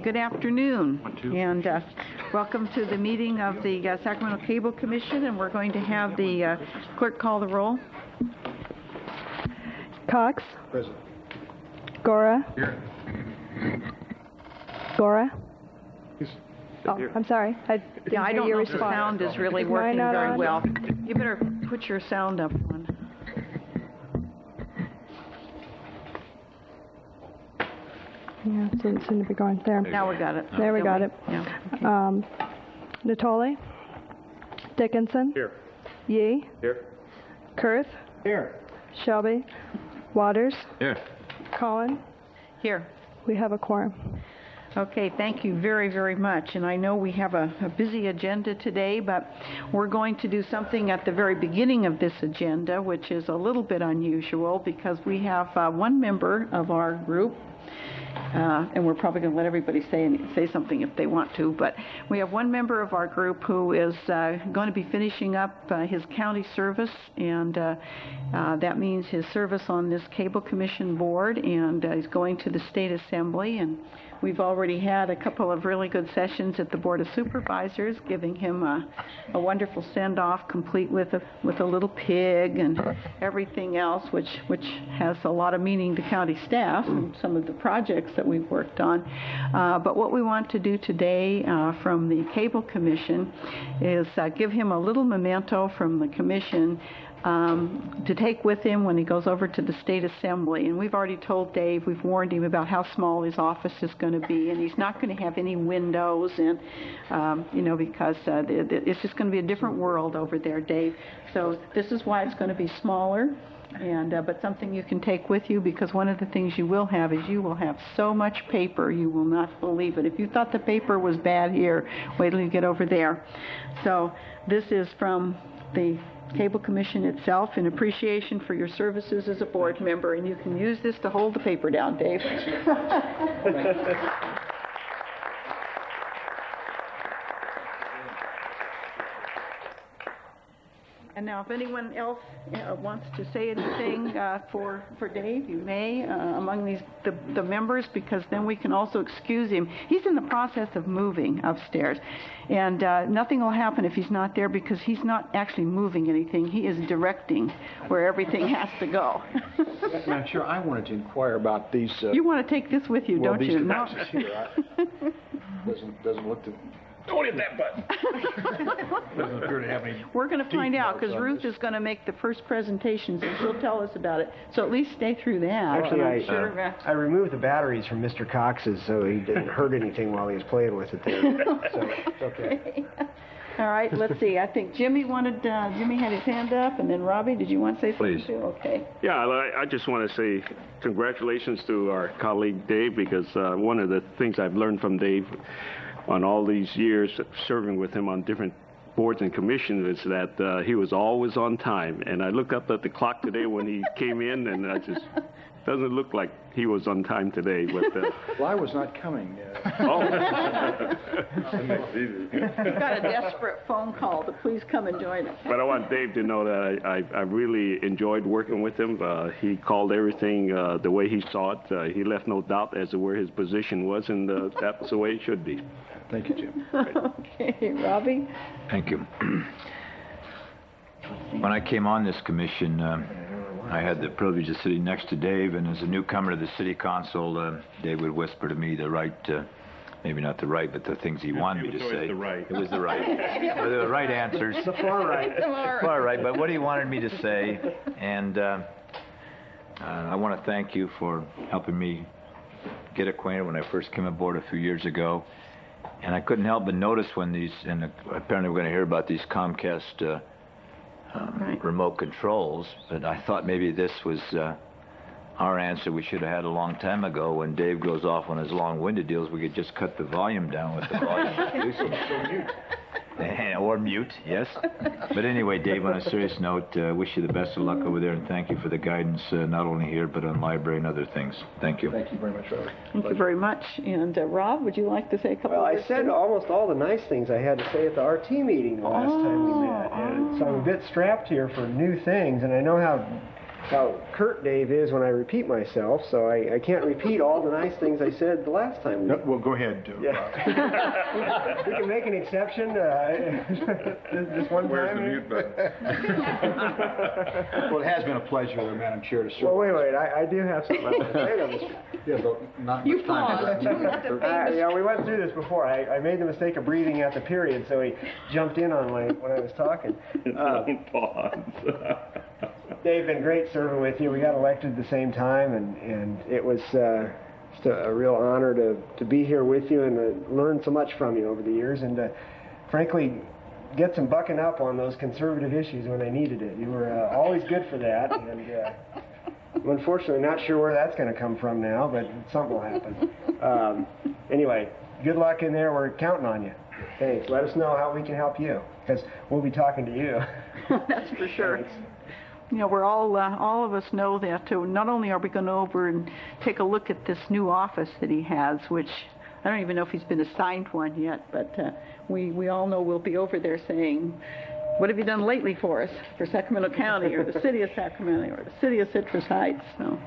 Good afternoon, and welcome to the meeting of the Sacramento Cable Commission, and we're going to have the clerk call the roll. Cox. Present. Gora. Here. Gora. Oh, here. I'm sorry. I don't know if the sound is really working very well. You better put your sound up on. Yeah, it didn't seem to be going there. Now we got it. There we got it. Yeah. Okay. Natoli. Dickinson. Here. Yee. Here. Kurth. Here. Shelby. Waters. Here. Collin. Here. We have a quorum. Okay, thank you very, very much. And I know we have a busy agenda today, but we're going to do something at the very beginning of this agenda, which is a little bit unusual because we have one member of our group, and we're probably going to let everybody say something if they want to, but we have one member of our group who is going to be finishing up his county service, and that means his service on this Cable Commission board, and he's going to the State Assembly, and we've already had a couple of really good sessions at the Board of Supervisors, giving him a wonderful send-off, complete with a little pig and everything else, which has a lot of meaning to county staff and some of the projects that we've worked on. But what we want to do today from the Cable Commission is give him a little memento from the Commission to take with him when he goes over to the State Assembly. And we've already told Dave, we've warned him about how small his office is going to be, and he's not going to have any windows, and because it's just going to be a different world over there, Dave. So this is why it's going to be smaller, and but something you can take with you, because one of the things you will have is you will have so much paper you will not believe it. If you thought the paper was bad here, wait till you get over there. So this is from the Cable Commission itself in appreciation for your services as a board member, and you can use this to hold the paper down, Dave. And now, if anyone else wants to say anything for Dave, you may among the members, because then we can also excuse him. He's in the process of moving upstairs, and nothing will happen if he's not there, because he's not actually moving anything. He is directing where everything has to go. Madam Chair, I wanted to inquire about these. You want to take this with you, don't you? No. Here, doesn't look to. Don't hit that button. Doesn't appear to have any. We're going to find out, because Ruth is going to make the first presentations, and she'll tell us about it. So at least stay through that. Actually, I removed the batteries from Mr. Cox's so he didn't hurt anything while he was playing with it there. So it's okay. All right, let's see. I think Jimmy had his hand up, and then Robbie, did you want to say something? Please. Too? Okay. Yeah, I just want to say congratulations to our colleague Dave, because one of the things I've learned from Dave on all these years serving with him on different boards and commissions is that he was always on time. And I looked up at the clock today when he came in, and I just doesn't look like he was on time today. But well, I was not coming. Oh. We've got a desperate phone call to please come and join us. But I want Dave to know that I really enjoyed working with him. He called everything the way he saw it. He left no doubt as to where his position was, and that's the way it should be. Thank you, Jim. Okay, Robbie? Thank you. When I came on this commission, I had the privilege of sitting next to Dave, and as a newcomer to the city council, Dave would whisper to me the right, maybe not the right, but the things he wanted me to say. The right. It was the right. The right answers. The far right. Far right, but what he wanted me to say, and I want to thank you for helping me get acquainted when I first came aboard a few years ago. And I couldn't help but notice when these, and apparently we're going to hear about these Comcast remote controls, but I thought maybe this was our answer we should have had a long time ago. When Dave goes off on his long-winded deals, we could just cut the volume down with the volume reducer. Or mute, yes. But anyway, Dave, on a serious note, wish you the best of luck over there, and thank you for the guidance, not only here, but on library and other things. Thank you. Thank you very much, Robert. Thank you very much. And Rob, would you like to say a couple Well, words? I said almost all the nice things I had to say at the RT meeting the last time we met. And so I'm a bit strapped here for new things, and I know how how curt Dave is when I repeat myself, so I can't repeat all the nice things I said the last time. Well, go ahead. Yeah. We can make an exception this one Where's time. the mute button? Well, it has been a pleasure, Madam Chair, to serve. Well, wait. I do have something I want to say on this. Yeah, but not You much time. paused. Yeah, we went through this before. I made the mistake of breathing at the period, so he jumped in on when I was talking. Don't pause. Dave, been great serving with you. We got elected at the same time, and it was just a real honor to be here with you and to learn so much from you over the years, and to, frankly, get some bucking up on those conservative issues when they needed it. You were always good for that, and I'm unfortunately not sure where that's going to come from now, but something will happen. Anyway, good luck in there. We're counting on you. Thanks. Let us know how we can help you, because we'll be talking to you. That's for sure. Thanks. You know, we're all of us know that not only are we going over and take a look at this new office that he has, which I don't even know if he's been assigned one yet, but we all know we'll be over there saying, what have you done lately for us, for Sacramento County, or the city of Sacramento, or the city of Citrus Heights? So,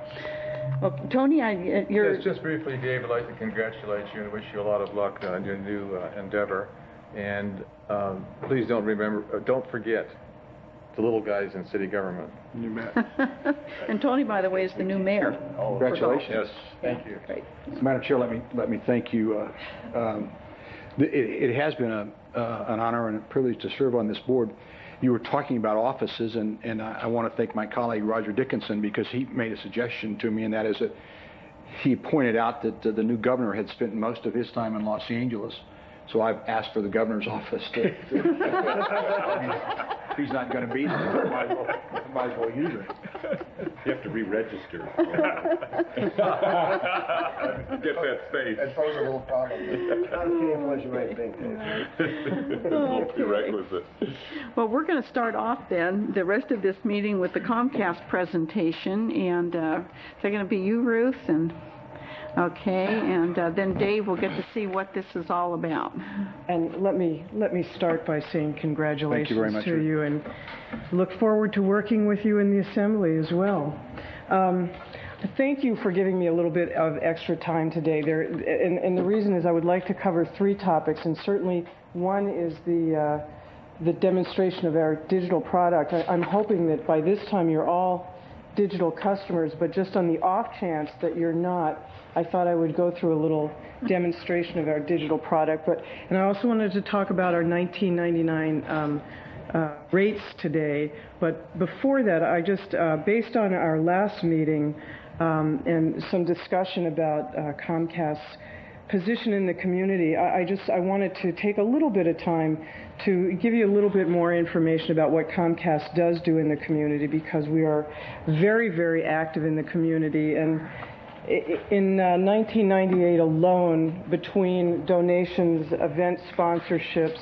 well, Tony, you're... Yes, just briefly, Dave, I'd like to congratulate you and wish you a lot of luck on your new endeavor. And please don't forget the little guys in city government. You bet. And Tony, by the way, is the new mayor. Congratulations. Yes, thank you. Great. Madam Chair, let me thank you. It has been an honor and a privilege to serve on this board. You were talking about offices, and I want to thank my colleague Roger Dickinson, because he made a suggestion to me, and that is that he pointed out that the new governor had spent most of his time in Los Angeles. So I've asked for the governor's office to he's not going to be there. Might as well use it. You have to re-register. Get that space. That's always a little problem. Not as painful as you might think, Dave. A little prerequisite. Well, we're going to start off then the rest of this meeting with the Comcast presentation, and is that going to be you, Ruth? And okay, and then Dave will get to see what this is all about. And let me start by saying congratulations Thank you very much, to you, and look forward to working with you in the Assembly as well. Thank you for giving me a little bit of extra time today. And the reason is I would like to cover three topics, and certainly one is the demonstration of our digital product. I'm hoping that by this time you're all digital customers, but just on the off chance that you're not, I thought I would go through a little demonstration of our digital product. And I also wanted to talk about our 1999 rates today. But before that, I just, based on our last meeting and some discussion about Comcast's position in the community, I wanted to take a little bit of time to give you a little bit more information about what Comcast does do in the community, because we are very, very active in the community. And in 1998 alone, between donations, event sponsorships,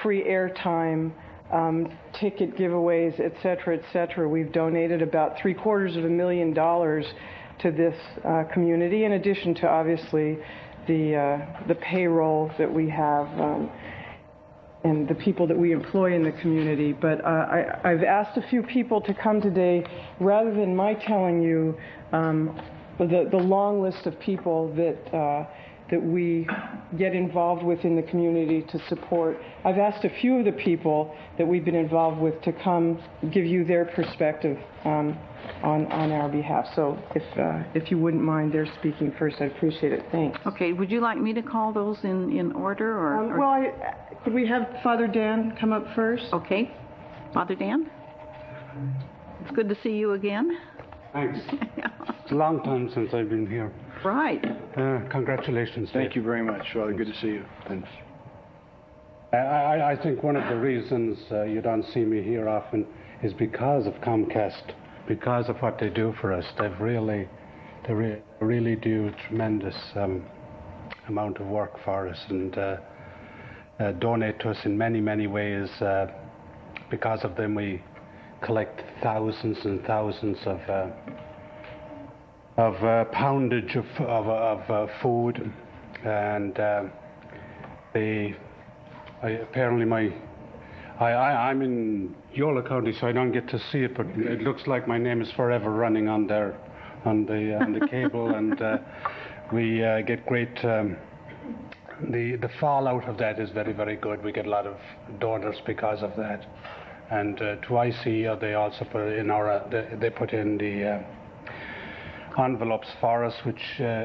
free airtime, ticket giveaways, et cetera, we've donated about $750,000 to this community, in addition to obviously the payroll that we have and the people that we employ in the community. But I've asked a few people to come today, rather than my telling you the long list of people that we get involved with in the community to support. I've asked a few of the people that we've been involved with to come give you their perspective on our behalf. So if you wouldn't mind their speaking first, I'd appreciate it. Thanks. Okay, would you like me to call those in order? Or could we have Father Dan come up first? Okay. Father Dan? It's good to see you again. Thanks. It's a long time since I've been here. Right. Congratulations. Thank you very much, Father. Good to see you. Thanks. I think one of the reasons you don't see me here often is because of Comcast, because of what they do for us. They really do a tremendous amount of work for us, and donate to us in many, many ways. Because of them, we collect thousands and thousands of poundage of food, and apparently I'm in Yola County, so I don't get to see it, but it looks like my name is forever running on there, on the cable, and we get great. The fallout of that is very, very good. We get a lot of donors because of that, and twice a year they also put in they put in the envelopes for us, which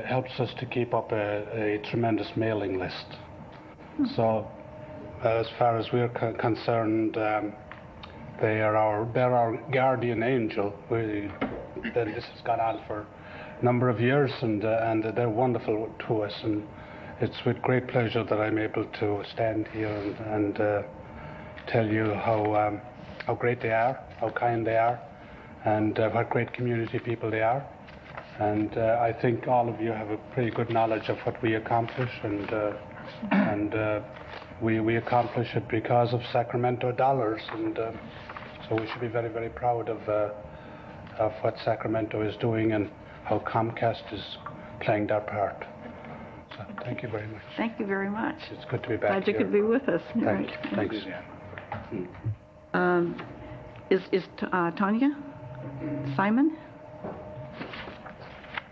helps us to keep up a tremendous mailing list. So, as far as we're concerned, they're our guardian angel. This has gone on for a number of years, and they're wonderful to us. And it's with great pleasure that I'm able to stand here and tell you how great they are, how kind they are, and what great community people they are. And I think all of you have a pretty good knowledge of what we accomplish, and we accomplish it because of Sacramento dollars, and so we should be very, very proud of what Sacramento is doing and how Comcast is playing their part. So thank you very much. Thank you very much. It's good to be back Glad you here. could be with us. Thank you. Thanks. Is Tanya? Simon?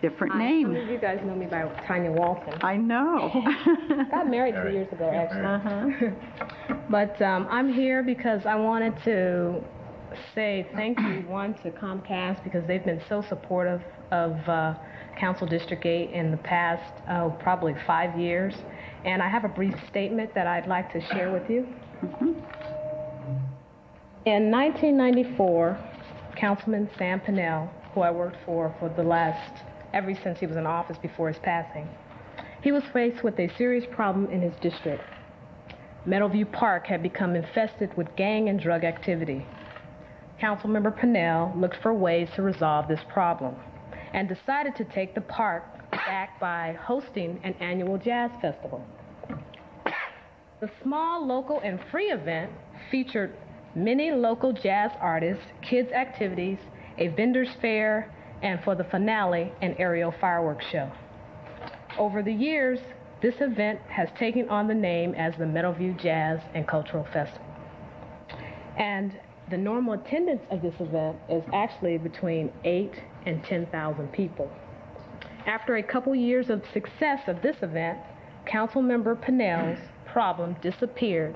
Different Some name. of you guys know me by Tanya Walton. I know. Got married 2 years ago, actually. But I'm here because I wanted to say thank you, one, to Comcast, because they've been so supportive of Council District 8 in the past, probably 5 years. And I have a brief statement that I'd like to share with you. In 1994, Councilman Sam Pinnell, who I worked for the last, ever since he was in office before his passing, he was faced with a serious problem in his district. Meadowview Park had become infested with gang and drug activity. Councilmember Pinnell looked for ways to resolve this problem and decided to take the park back by hosting an annual jazz festival. The small, local, and free event featured many local jazz artists, kids' activities, a vendor's fair, and for the finale, an aerial fireworks show. Over the years, this event has taken on the name as the Meadowview Jazz and Cultural Festival. And the normal attendance of this event is actually between 8,000 and 10,000 people. After a couple years of success of this event, Councilmember Pinnell's problem disappeared,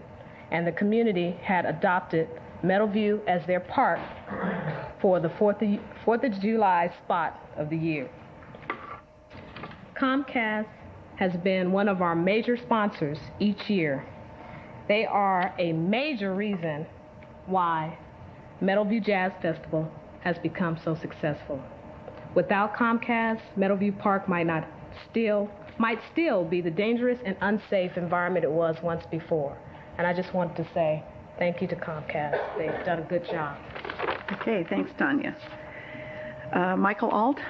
and the community had adopted Meadowview as their park for the 4th of July spot of the year. Comcast has been one of our major sponsors each year. They are a major reason why Meadowview Jazz Festival has become so successful. Without Comcast, Meadowview Park might still be the dangerous and unsafe environment it was once before. And I just wanted to say thank you to Comcast. They've done a good job. Okay, thanks, Tanya. Michael Alt?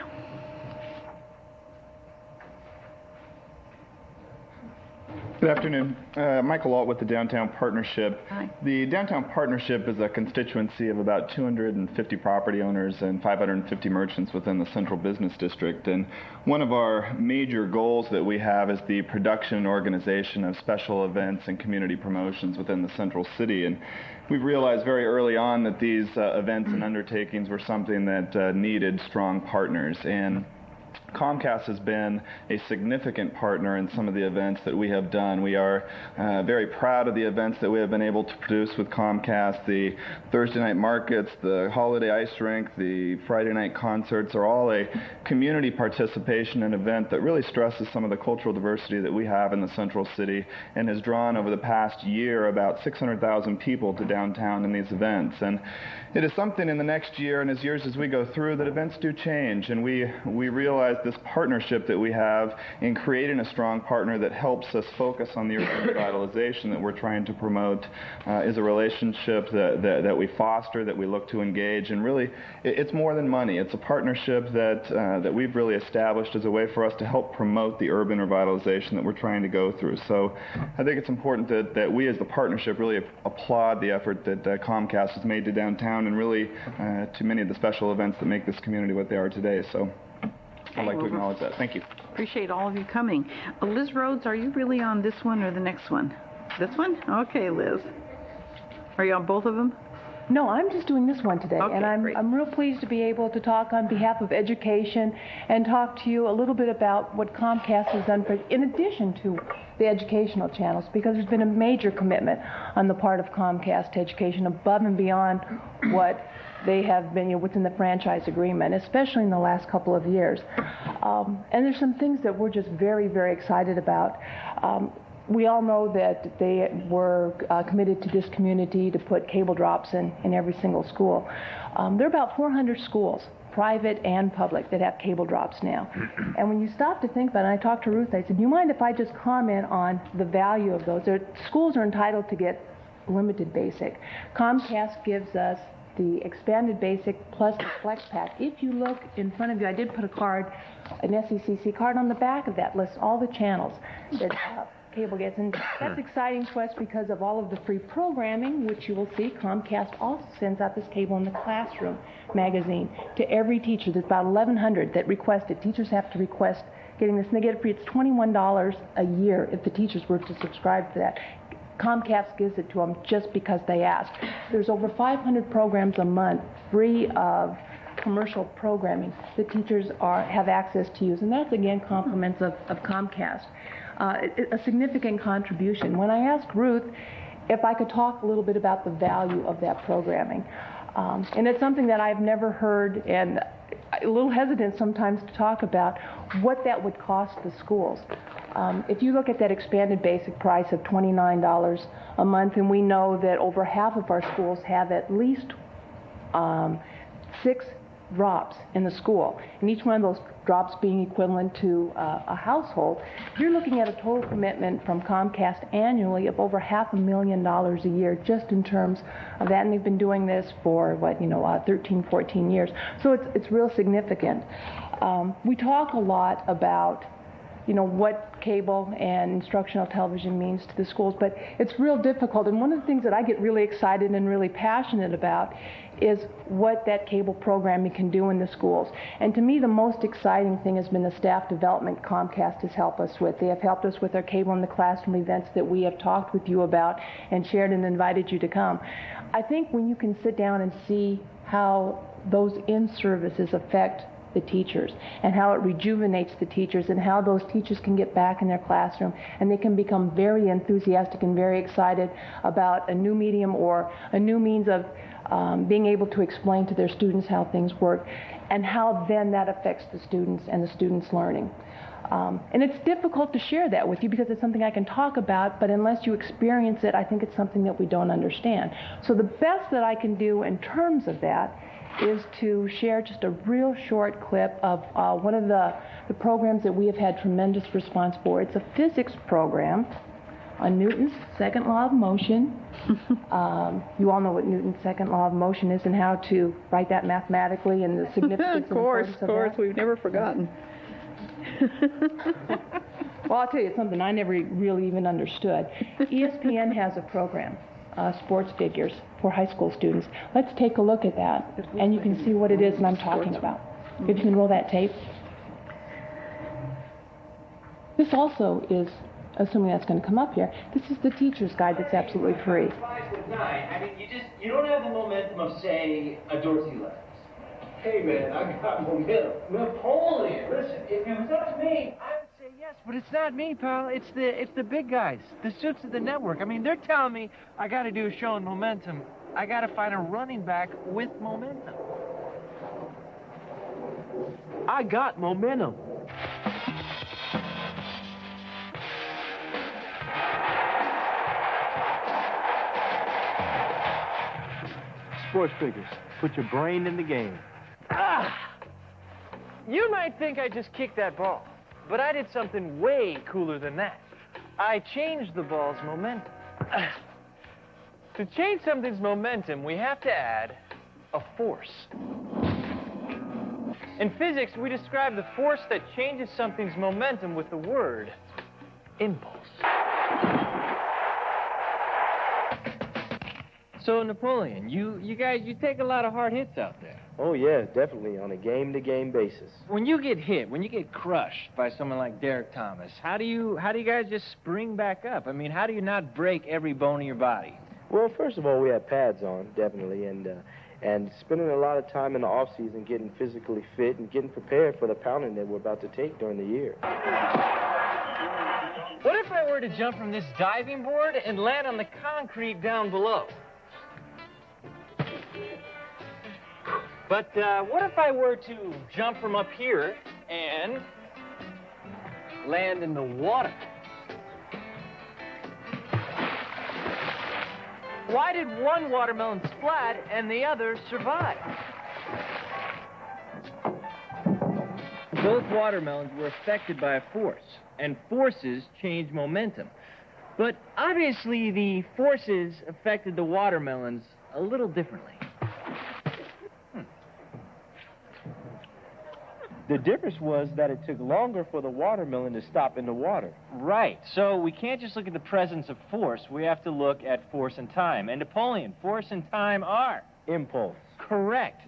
Good afternoon. Michael Alt with the Downtown Partnership. Hi. The Downtown Partnership is a constituency of about 250 property owners and 550 merchants within the Central Business District. And one of our major goals that we have is the production and organization of special events and community promotions within the Central City. And we've realized very early on that these events and undertakings were something that needed strong partners. And Comcast has been a significant partner in some of the events that we have done. We are very proud of the events that we have been able to produce with Comcast. The Thursday night markets, the holiday ice rink, the Friday night concerts are all a community participation and event that really stresses some of the cultural diversity that we have in the Central City and has drawn over the past year about 600,000 people to downtown in these events. And it is something in the next year and as years as we go through that events do change, and we realize this partnership that we have in creating a strong partner that helps us focus on the urban revitalization that we're trying to promote is a relationship that we foster, that we look to engage, and really it's more than money. It's a partnership that we've really established as a way for us to help promote the urban revitalization that we're trying to go through. So I think it's important that we as the partnership really applaud the effort that Comcast has made to downtown and really to many of the special events that make this community what they are today. So I'd like to acknowledge that. Thank you. Appreciate all of you coming. Liz Rhodes, are you really on this one or the next one? This one? Okay, Liz. Are you on both of them? No, I'm just doing this one today, Okay, and great. I'm real pleased to be able to talk on behalf of education and talk to you a little bit about what Comcast has done in addition to the educational channels, because there's been a major commitment on the part of Comcast to education above and beyond what they have been, what's in the franchise agreement, especially in the last couple of years. And there's some things that we're just very, very excited about. We all know that they were committed to this community to put cable drops in every single school. There are about 400 schools, private and public, that have cable drops now. And when you stop to think about it, and I talked to Ruth, I said, do you mind if I just comment on the value of those? Schools are entitled to get limited basic. Comcast gives us the expanded basic plus the flex pack. If you look in front of you, I did put a card, an SECC card on the back of that, lists all the channels that cable gets, and that's exciting to us because of all of the free programming, which you will see. Comcast also sends out this Cable in the Classroom magazine to every teacher. There's about 1,100 that requested. Teachers have to request getting this, and they get it free. It's $21 a year if the teachers were to subscribe to that. Comcast gives it to them just because they asked. There's over 500 programs a month free of commercial programming that teachers have access to use, and that's again compliments of Comcast. A significant contribution. When I asked Ruth if I could talk a little bit about the value of that programming, and it's something that I've never heard, and a little hesitant sometimes to talk about what that would cost the schools. If you look at that expanded basic price of $29 a month, and we know that over half of our schools have at least 6 drops in the school, and each one of those drops being equivalent to a household, you're looking at a total commitment from Comcast annually of over $500,000 a year just in terms of that, and they've been doing this for 13, 14 years, so it's real significant. We talk a lot about what cable and instructional television means to the schools, but it's real difficult, and one of the things that I get really excited and really passionate about is what that cable programming can do in the schools. And to me, the most exciting thing has been the staff development Comcast has helped us with. They have helped us with our Cable in the Classroom events that we have talked with you about and shared and invited you to come. I think when you can sit down and see how those in-services affect the teachers and how it rejuvenates the teachers and how those teachers can get back in their classroom and they can become very enthusiastic and very excited about a new medium or a new means of being able to explain to their students how things work and how then that affects the students and the students' learning. And it's difficult to share that with you because it's something I can talk about, but unless you experience it, I think it's something that we don't understand. So the best that I can do in terms of that is to share just a real short clip of one of the programs that we have had tremendous response for. It's a physics program on Newton's second law of motion. You all know what Newton's second law of motion is and how to write that mathematically and the significance of course, and importance of that. we've never forgotten. Well, I'll tell you, it's something I never really even understood. ESPN has a program, sports figures, for high school students. Let's take a look at that, and you can see what it is that I'm talking about. If you can roll that tape. This also is, assuming that's going to come up here, this is the teacher's guide that's absolutely free. 5 with 9. I mean, you don't have the momentum of, say, a Dorsey Levens. Hey, man, I got momentum. Napoleon, listen, if it was up to me, I would say yes, but it's not me, pal. It's the big guys, the suits of the network. I mean, they're telling me I got to do a show in momentum. I got to find a running back with momentum. I got momentum. Sports figures. Put your brain in the game. You might think I just kicked that ball, but I did something way cooler than that. I changed the ball's momentum. To change something's momentum, we have to add a force. In physics, we describe the force that changes something's momentum with the word impulse. So, Napoleon, you guys, you take a lot of hard hits out there. Oh, yeah, definitely, on a game-to-game basis. When you get hit, when you get crushed by someone like Derek Thomas, how do you guys just spring back up? I mean, how do you not break every bone in your body? Well, first of all, we had pads on, definitely, and spending a lot of time in the off season getting physically fit and getting prepared for the pounding that we're about to take during the year. What if I were to jump from this diving board and land on the concrete down below? But what if I were to jump from up here and land in the water? Why did one watermelon splat and the other survive? Both watermelons were affected by a force, and forces change momentum. But obviously the forces affected the watermelons a little differently. The difference was that it took longer for the watermelon to stop in the water. Right. So we can't just look at the presence of force. We have to look at force and time. And Napoleon, force and time are? Impulse. Correct.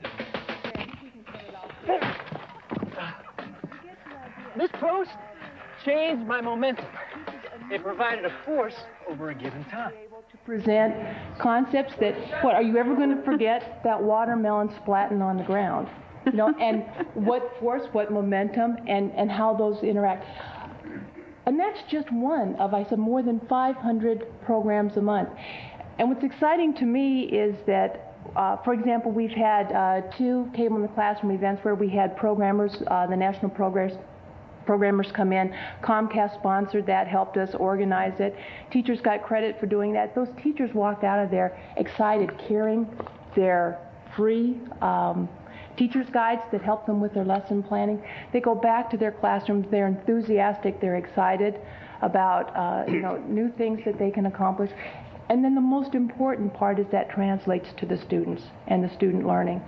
This post changed my momentum. It provided a force over a given time. To present concepts that, what, are you ever going to forget that watermelon splatting on the ground? You know, and what force, what momentum, and how those interact. And that's just one of, I said, more than 500 programs a month. And what's exciting to me is that, for example, we've had 2 Cable in the Classroom events where we had programmers, the national programmers come in. Comcast sponsored that, helped us organize it. Teachers got credit for doing that. Those teachers walked out of there excited, carrying their free teacher's guides that help them with their lesson planning. They go back to their classrooms. They're enthusiastic. They're excited about new things that they can accomplish. And then the most important part is that translates to the students and the student learning.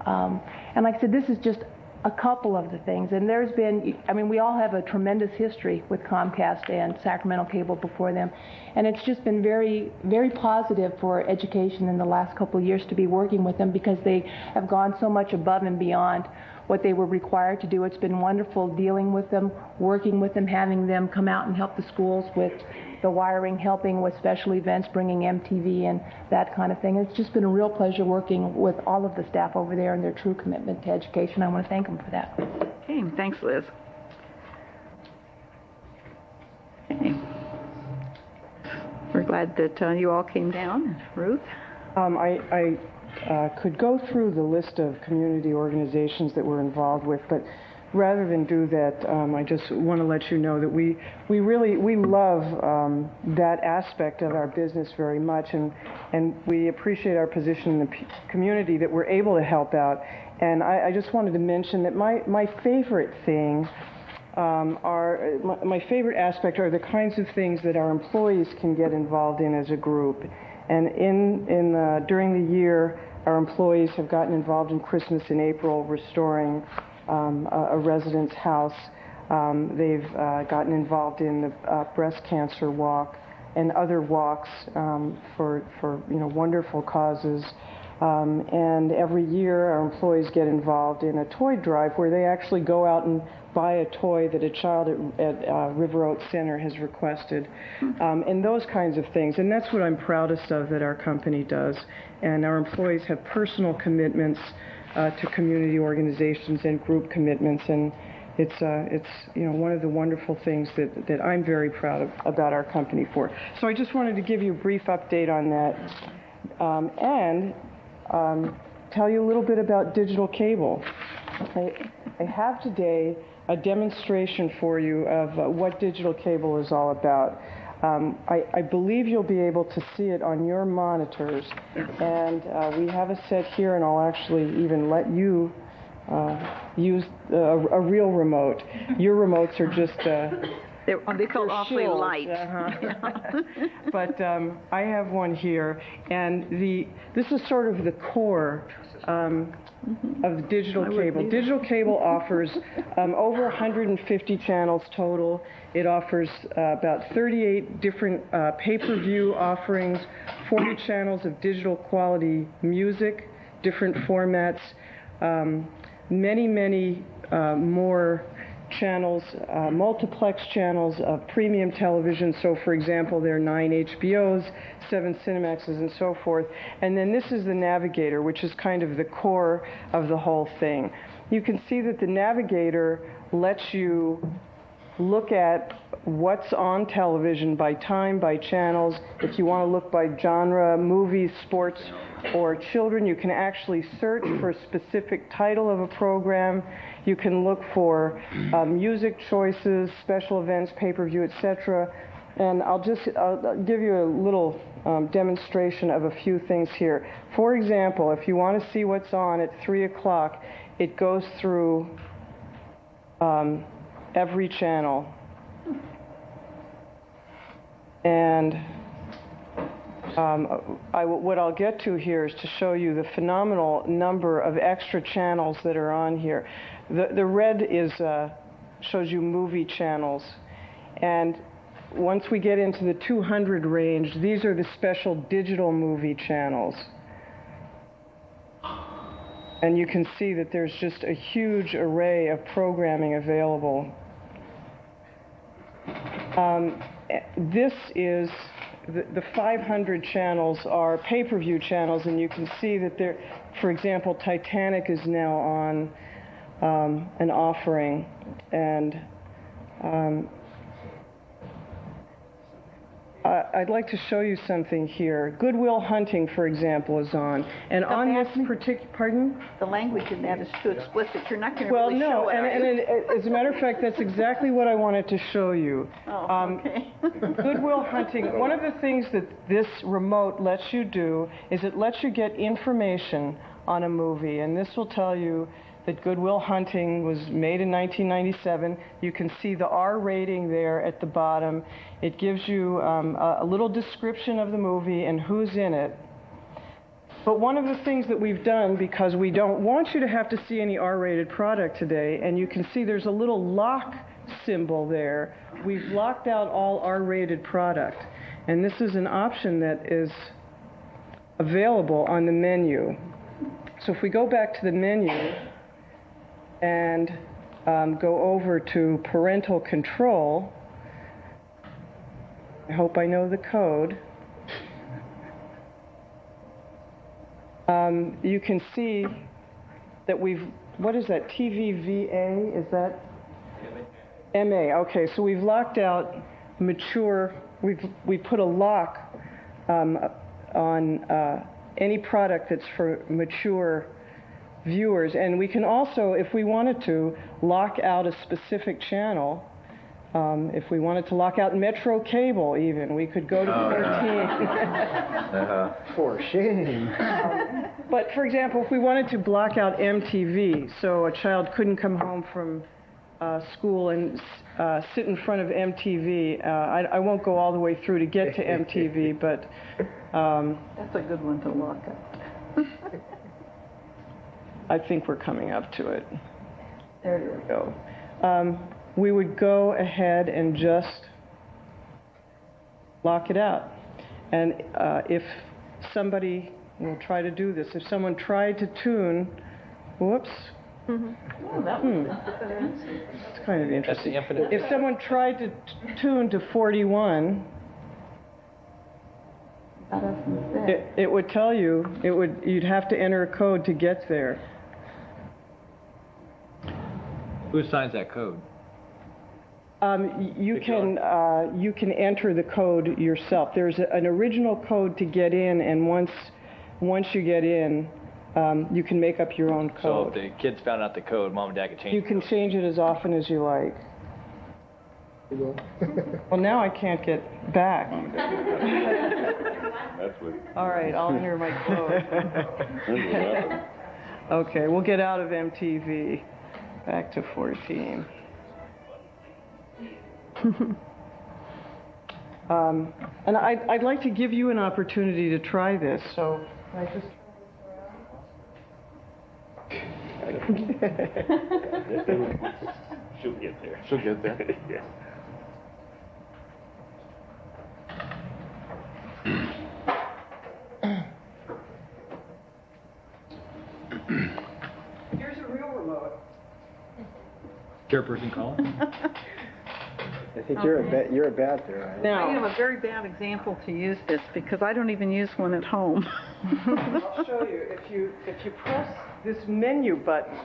And like I said, this is just a couple of the things. And there's been, I mean, we all have a tremendous history with Comcast and Sacramento Cable before them. And it's just been very, very positive for education in the last couple of years to be working with them because they have gone so much above and beyond what they were required to do. It's been wonderful dealing with them, working with them, having them come out and help the schools with the wiring, helping with special events, bringing MTV and that kind of thing. It's just been a real pleasure working with all of the staff over there and their true commitment to education. I want to thank them for that. Okay, thanks, Liz. Okay. We're glad that you all came down. Ruth? I could go through the list of community organizations that we're involved with, but rather than do that, I just want to let you know that we love that aspect of our business very much, and we appreciate our position in the community that we're able to help out. And I just wanted to mention that my favorite thing my favorite aspect are the kinds of things that our employees can get involved in as a group. And during the year, our employees have gotten involved in Christmas in April, restoring a resident's house. They've gotten involved in the breast cancer walk and other walks for wonderful causes. And every year, our employees get involved in a toy drive where they actually go out and buy a toy that a child at River Oaks Center has requested, and those kinds of things. And that's what I'm proudest of that our company does. And our employees have personal commitments to community organizations and group commitments, and it's one of the wonderful things that I'm very proud of about our company for. So I just wanted to give you a brief update on that, and tell you a little bit about digital cable. I have today a demonstration for you of what digital cable is all about. I believe you'll be able to see it on your monitors, and we have a set here, and I'll actually even let you use a real remote. Your remotes are just they felt awfully shills. light. But I have one here, and this is sort of the core of the digital cable. Digital cable offers over 150 channels total. It offers about 38 different pay-per-view offerings, 40 channels of digital quality music, different formats, many more channels, multiplex channels of premium television. So, for example, there are 9 HBOs, 7 Cinemaxes, and so forth. And then this is the navigator, which is kind of the core of the whole thing. You can see that the navigator lets you look at what's on television by time, by channels. If you want to look by genre, movies, sports, or children, you can actually search for a specific title of a program. You can look for music choices, special events, pay-per-view, etc. And I'll give you a little demonstration of a few things here. For example, if you want to see what's on at 3 o'clock, it goes through every channel. And what I'll get to here is to show you the phenomenal number of extra channels that are on here. The red shows you movie channels. And once we get into the 200 range, these are the special digital movie channels. And you can see that there's just a huge array of programming available. This is the 500 channels are pay-per-view channels, and you can see that there, for example, Titanic is now on an offering, and I'd like to show you something here. Good Will Hunting, for example, is on, and on this particular, pardon? The language in that is too explicit. You're not going to really show it. Well, no, and as a matter of fact, that's exactly what I wanted to show you. Oh, okay. Good Will Hunting, one of the things that this remote lets you do is it lets you get information on a movie, and this will tell you that Good Will Hunting was made in 1997. You can see the R rating there at the bottom. It gives you a little description of the movie and who's in it. But one of the things that we've done, because we don't want you to have to see any R-rated product today, and you can see there's a little lock symbol there, we've locked out all R-rated product. And this is an option that is available on the menu. So if we go back to the menu and go over to parental control, I hope I know the code. You can see that what is that, TVVA? Is that? MA, okay, so we've locked out mature, we've put a lock on any product that's for mature viewers. And we can also, if we wanted to, lock out a specific channel. If we wanted to lock out Metro Cable even, we could go to 14. For shame. But for example, if we wanted to block out MTV, so a child couldn't come home from school and sit in front of MTV. I won't go all the way through to get to MTV, but... that's a good one to lock up. I think we're coming up to it. There you go. We would go ahead and just lock it out. And if somebody, we'll try to do this, if someone tried to tune, whoops. Oh, It's kind of interesting. That's the infinite. If someone tried to tune to 41, it would tell you, you'd have to enter a code to get there. Who assigns that code? You can enter the code yourself. There's an original code to get in, and once you get in, you can make up your own code. So if the kids found out the code, mom and dad could change it. You can change it as often as you like. Well, now I can't get back. All right, I'll enter my code. Okay, we'll get out of MTV. Back to 14. And I'd like to give you an opportunity to try this. So I just She'll get there. She'll get there. Yeah. Here's a real remote. Chairperson Collins? I think you're a bad there. Now, I have a very bad example to use this because I don't even use one at home. I'll show you. If you press this menu button,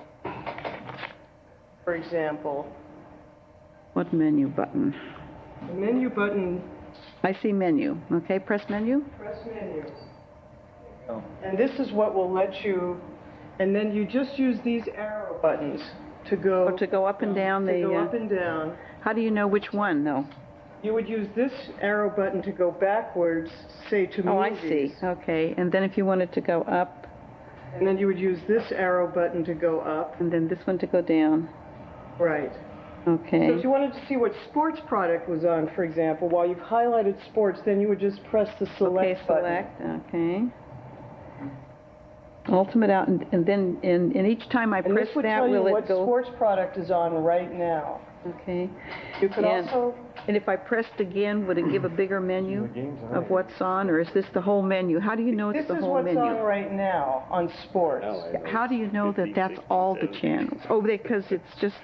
for example, What menu button? the menu button, I see menu. Okay, press menu. press menu. And this is what will let you, and then you just use these arrow buttons to go, To go up and down to the. go up and down. How do you know which one, though? You would use this arrow button to go backwards, say to movies. Oh, I see. Okay, and then if you wanted to go up, And then you would use this arrow button to go up. and then this one to go down. Right. Okay. So if you wanted to see what sports product was on, for example, while you've highlighted sports, then you would just press the select button. Select. Okay. Ultimate out, and then and each time I And press this would that, tell you will what it go? sports product is on right now. Okay. You can And- also, And if I pressed again, would it give a bigger menu of what's on, or is this the whole menu? How do you know it's this the is whole what's menu? on right now on sports. How do you know that that's all the channels? Oh, because it's just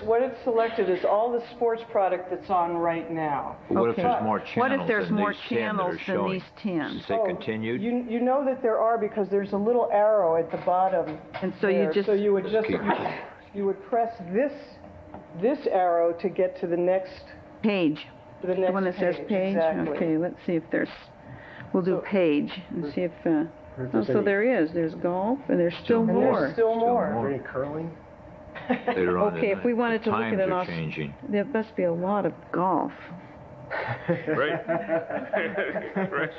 What it's selected is all the sports product that's on right now. But what if Okay. there's more channels What if there's than more these 10 that are channels than showing? these 10? Say continued? You know that there are because there's a little arrow at the bottom. And so you there. just- So you would just Keep- you would press this arrow to get to the next Page. to the next The one that says page? Exactly. Okay, let's see if there's, we'll do page and see if, oh, so there is. There's golf and there's still And more. there's still more. Is there any curling? Later on, Okay, if we wanted to look times at an are changing. there must be a lot of golf. Right.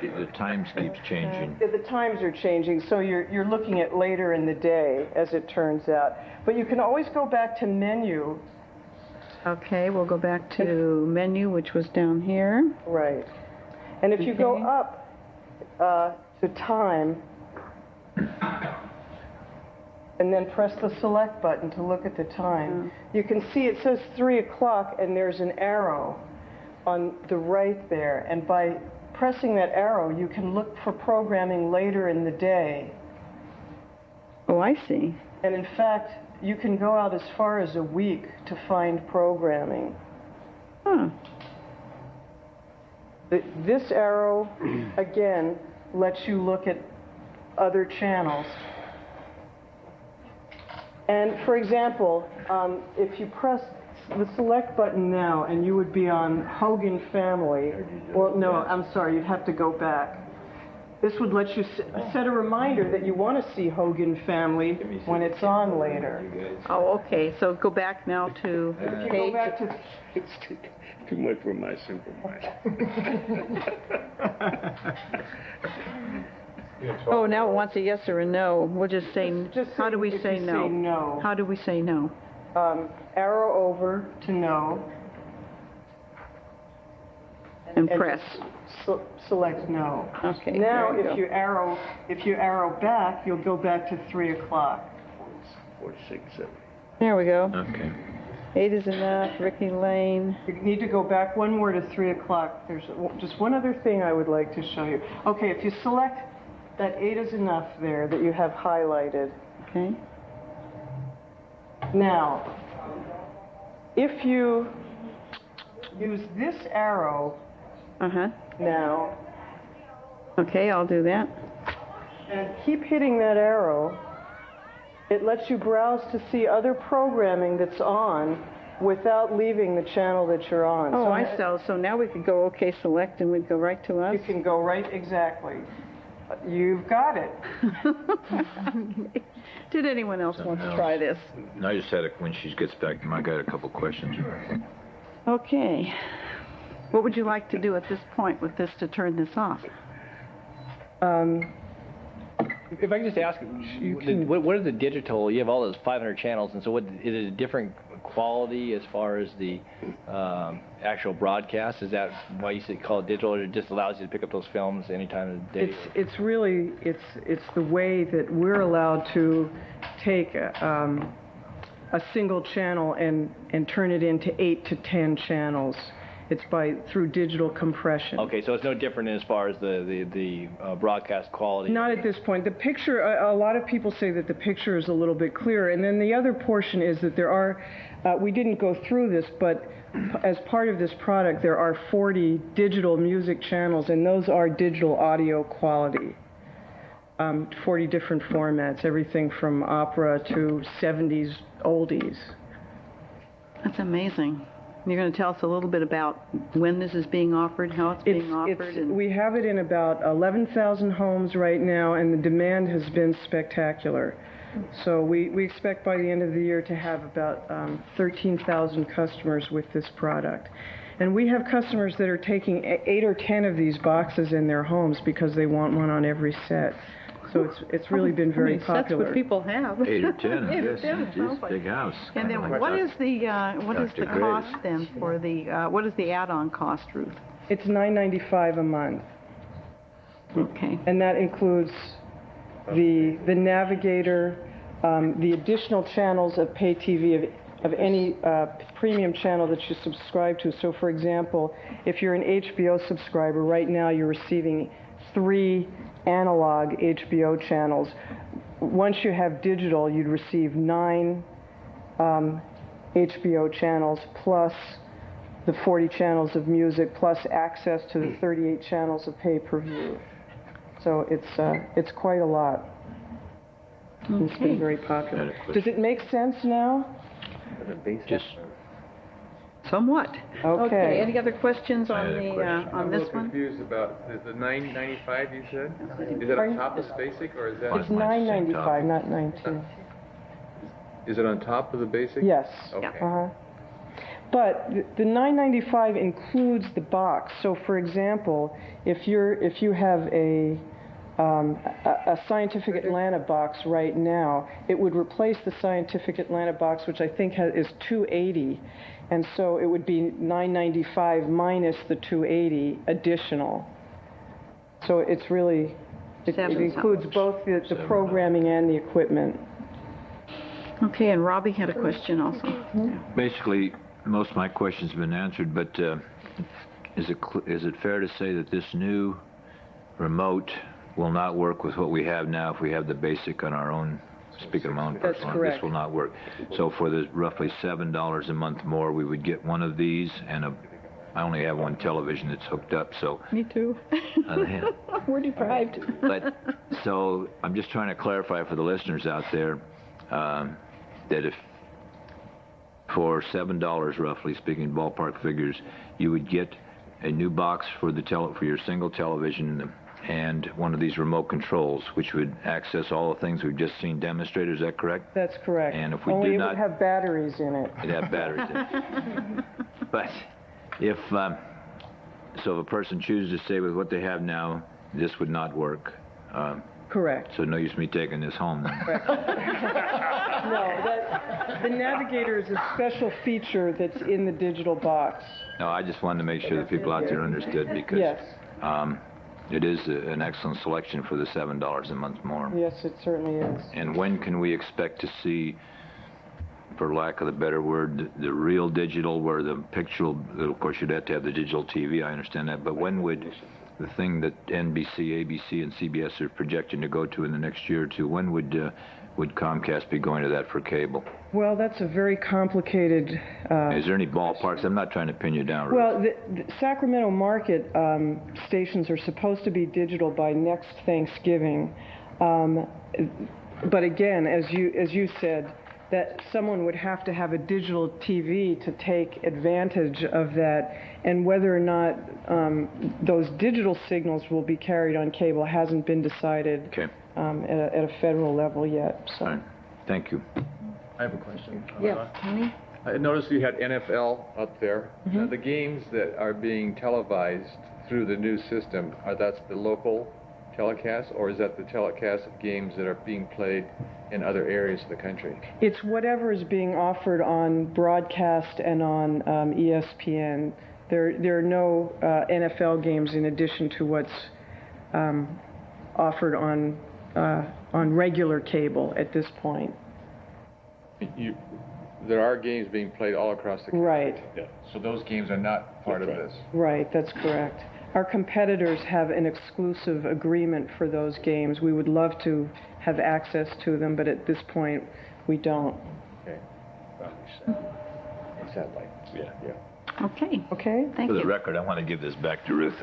See, the times keeps changing. The times are changing, so you're looking at later in the day, as it turns out. But you can always go back to menu. Okay, we'll go back to menu, which was down here. Right. And if you go Okay. up to time, and then press the select button to look at the time, you can see it says 3 o'clock, and there's an arrow on the right there. And by pressing that arrow, you can look for programming later in the day. Oh, I see. And in fact, you can go out as far as a week to find programming. Huh. This arrow, again, lets you look at other channels. And for example, if you press the select button now, and you would be on Hogan Family. Well, no, I'm sorry, you'd have to go back. This would let you set a reminder that you want to see Hogan Family when it's on later. Oh, okay, so go back now to If you page. go back to It's too much for my simple mind. Oh, now it wants a yes or a no. We'll just say, Just how do we if say you no? say no. How do we say no? Arrow over to no. And press. Select no. Okay. Now, there if you arrow back, you'll go back to 3 o'clock. 46, 7. There we go. Okay. 8 is enough. Ricky Lane. You need to go back one more to 3 o'clock. There's just one other thing I would like to show you. Okay, if you select that 8 is enough there that you have highlighted. Okay. Now, if you use this arrow Uh-huh. now Okay, I'll do that. and keep hitting that arrow, it lets you browse to see other programming that's on without leaving the channel that you're on. Oh, So I saw. So now we could go OK select and we'd go right to us. You can go right, exactly. You've got it. Did anyone else want to try this? I just had when she gets back, I got a couple questions. Okay. What would you like to do at this point with this to turn this off? If I can just ask, what are the digital? You have all those 500 channels, and so what is it a different quality as far as the actual broadcast? Is that why you call it digital, or it just allows you to pick up those films any time of the day? It's really the way that we're allowed to take a single channel and turn it into 8 to 10 channels. It's through digital compression. Okay, so it's no different as far as the broadcast quality? Not at this point. The picture, a lot of people say that the picture is a little bit clearer. And then the other portion is that there are, we didn't go through this, but as part of this product, there are 40 digital music channels, and those are digital audio quality. 40 different formats, everything from opera to 70s oldies. That's amazing. You're going to tell us a little bit about when this is being offered, how it's being offered? We have it in about 11,000 homes right now, and the demand has been spectacular. So we expect by the end of the year to have about 13,000 customers with this product. And we have customers that are taking 8 or 10 of these boxes in their homes because they want one on every set. So it's really been very popular. That's what people have. 8 or 10, 8 or yes, 10, it's a big house. And then what is the cost then for what is the add-on cost, Ruth? It's $9.95 a month. Okay. And that includes the navigator, the additional channels of pay TV of any premium channel that you subscribe to. So, for example, if you're an HBO subscriber, right now you're receiving 3 analog HBO channels. Once you have digital, you'd receive 9 HBO channels plus the 40 channels of music plus access to the 38 channels of pay-per-view. So it's quite a lot. Okay. It's been very popular. Does it make sense now? Just somewhat. Okay. Any other questions on this one? I'm a little confused about the $9.95 you said. Is that on top of the basic, or is that? It's $9.95, not $9.2. Is it on top of the basic? Yes. Okay. But the $9.95 includes the box. So, for example, if you have a Scientific Atlanta box right now, it would replace the Scientific Atlanta box, which I think is $280, and so it would be $9.95 minus the $280 additional. So it's really it includes both the programming and the equipment. Okay, and Robbie had a question also. basically, most of my questions have been answered, but is it fair to say that this new remote will not work with what we have now if we have the basic on our own, speaking of my own personal, this will not work. So for the roughly $7 a month more, we would get one of these, and I only have one television that's hooked up, so. Me too. We're deprived. But, so I'm just trying to clarify for the listeners out there that if for $7 roughly, speaking ballpark figures, you would get a new box for your single television and one of these remote controls, which would access all the things we've just seen demonstrated. Is that correct? That's correct. And if we Only did it not, would have batteries in it. It'd have batteries in it. But if so, if a person chooses to stay with what they have now, this would not work. Correct. So no use me taking this home then. No, the Navigator is a special feature that's in the digital box. No, I just wanted to make sure that people out there understood, because yes. It is an excellent selection for the $7 a month more. Yes, it certainly is. And when can we expect to see, for lack of a better word, the real digital, where the picture, of course you'd have to have the digital TV, I understand that, but when would the thing that NBC, ABC, and CBS are projecting to go to in the next year or two, when would Comcast be going to that for cable? Well, that's a very complicated... Is there any ballparks? I'm not trying to pin you down, Ruth. Well, the Sacramento market stations are supposed to be digital by next Thanksgiving. But again, as you said, that someone would have to have a digital TV to take advantage of that, and whether or not those digital signals will be carried on cable hasn't been decided at a federal level yet. So. Right. Thank you. I have a question. Yes, Tony? I noticed you had NFL up there. The games that are being televised through the new system, that's the local telecast, or is that the telecast of games that are being played in other areas of the country? It's whatever is being offered on broadcast and on ESPN. There are no NFL games in addition to what's offered on regular cable at this point. there are games being played all across the country. Right. Yeah. So those games are not part of this. Right, that's correct. Our competitors have an exclusive agreement for those games. We would love to have access to them, but at this point, we don't. Okay. It sounds like, yeah. Okay. Okay? Thank For the you. record, I want to give this back to Ruth.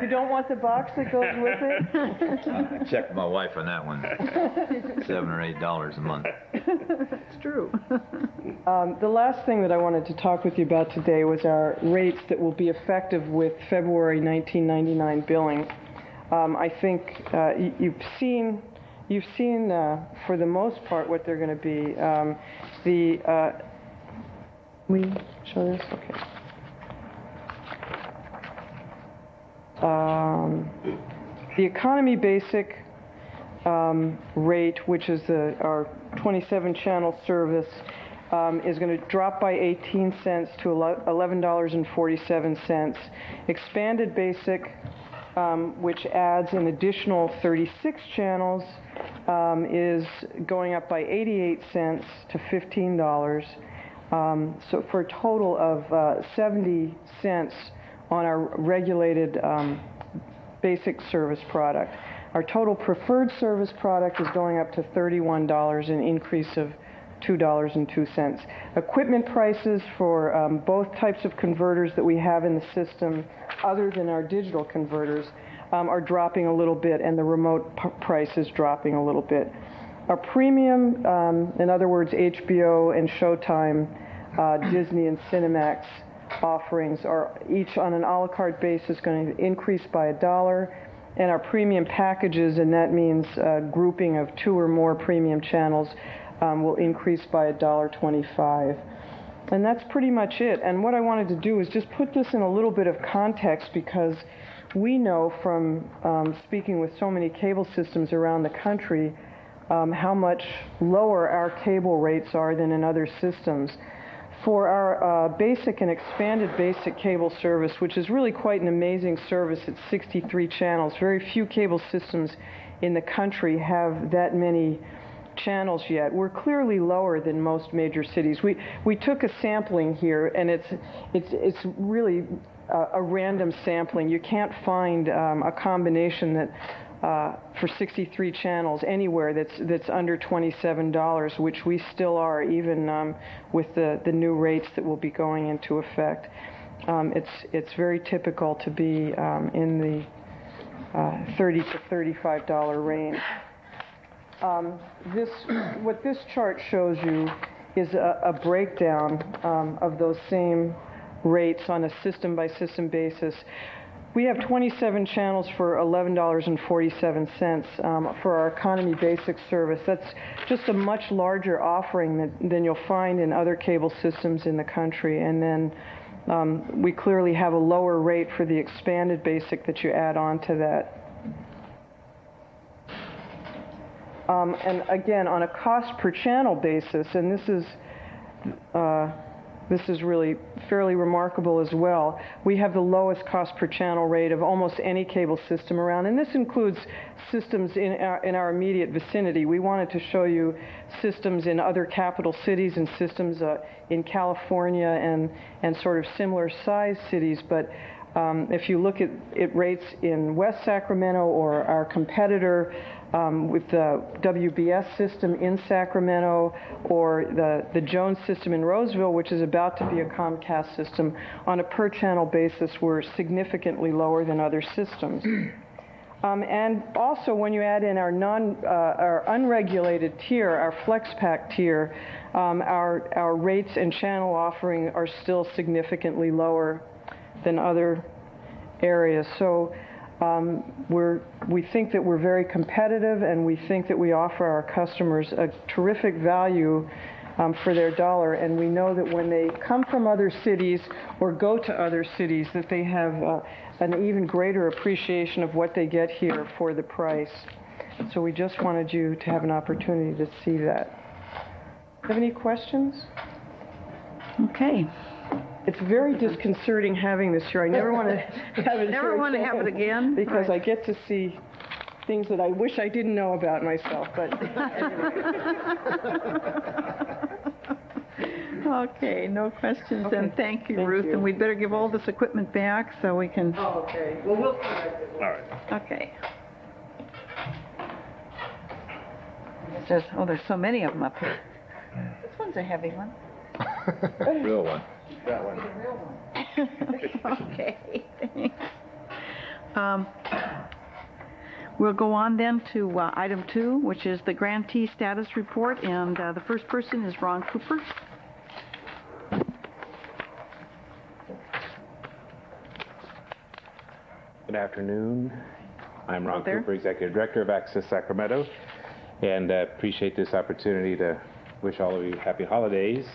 You don't want the box that goes with it? I checked with my wife on that one. $7 or $8 a month. It's true. The last thing that I wanted to talk with you about today was our rates that will be effective with February 1999 billing. I think you've seen for the most part what they're going to be. We show this? Okay. The economy basic rate, which is our 27-channel service, is going to drop by 18 cents to $11.47. Expanded basic, which adds an additional 36 channels, is going up by 88 cents to $15. So for a total of 70 cents on our regulated basic service product. Our total preferred service product is going up to $31, an increase of $2.02. Equipment prices for both types of converters that we have in the system, other than our digital converters, are dropping a little bit, and the remote price is dropping a little bit. Our premium, in other words, HBO and Showtime, Disney and Cinemax offerings are each on an a la carte basis going to increase by $1, and our premium packages, and that means grouping of 2 or more premium channels, will increase by $1.25. And that's pretty much it. And what I wanted to do is just put this in a little bit of context, because we know from speaking with so many cable systems around the country how much lower our cable rates are than in other systems. For our basic and expanded basic cable service, which is really quite an amazing service, it's 63 channels. Very few cable systems in the country have that many channels yet. We're clearly lower than most major cities. We took a sampling here, and it's really a random sampling. You can't find a combination that for 63 channels anywhere that's under $27, which we still are, even with the new rates that will be going into effect. It's very typical to be in the $30 to $35 range. What this chart shows you is a breakdown of those same rates on a system-by-system basis. We have 27 channels for $11.47 for our economy basic service. That's just a much larger offering than you'll find in other cable systems in the country. And then we clearly have a lower rate for the expanded basic that you add on to that. And again, on a cost per channel basis, and this is really fairly remarkable as well. We have the lowest cost per channel rate of almost any cable system around, and this includes systems in our immediate vicinity. We wanted to show you systems in other capital cities and systems in California and sort of similar size cities, but if you look at rates in West Sacramento or our competitor with the WBS system in Sacramento, or the Jones system in Roseville, which is about to be a Comcast system, on a per channel basis, we're significantly lower than other systems. And also, when you add in our unregulated tier, our FlexPack tier, our rates and channel offering are still significantly lower than other areas. So we think that we're very competitive, and we think that we offer our customers a terrific value for their dollar. And we know that when they come from other cities or go to other cities, that they have an even greater appreciation of what they get here for the price. So we just wanted you to have an opportunity to see that. Have any questions? Okay. It's very disconcerting having this here. I never want to have it Never want to have it again. Because I get to see things that I wish I didn't know about myself. But anyway. Okay, no questions Okay. then. Thank you, Thank Ruth. you. And we'd better give all this equipment back so we can... Oh, okay. Well, we'll correct it. All right. Okay. There's so many of them up here. This one's a heavy one. Real one. That one. The real one. Okay, thanks. We'll go on then to item 2, which is the grantee status report, and the first person is Ron Cooper. Good afternoon. I'm Ron Hello there. Cooper, Executive Director of Access Sacramento, and appreciate this opportunity to wish all of you happy holidays.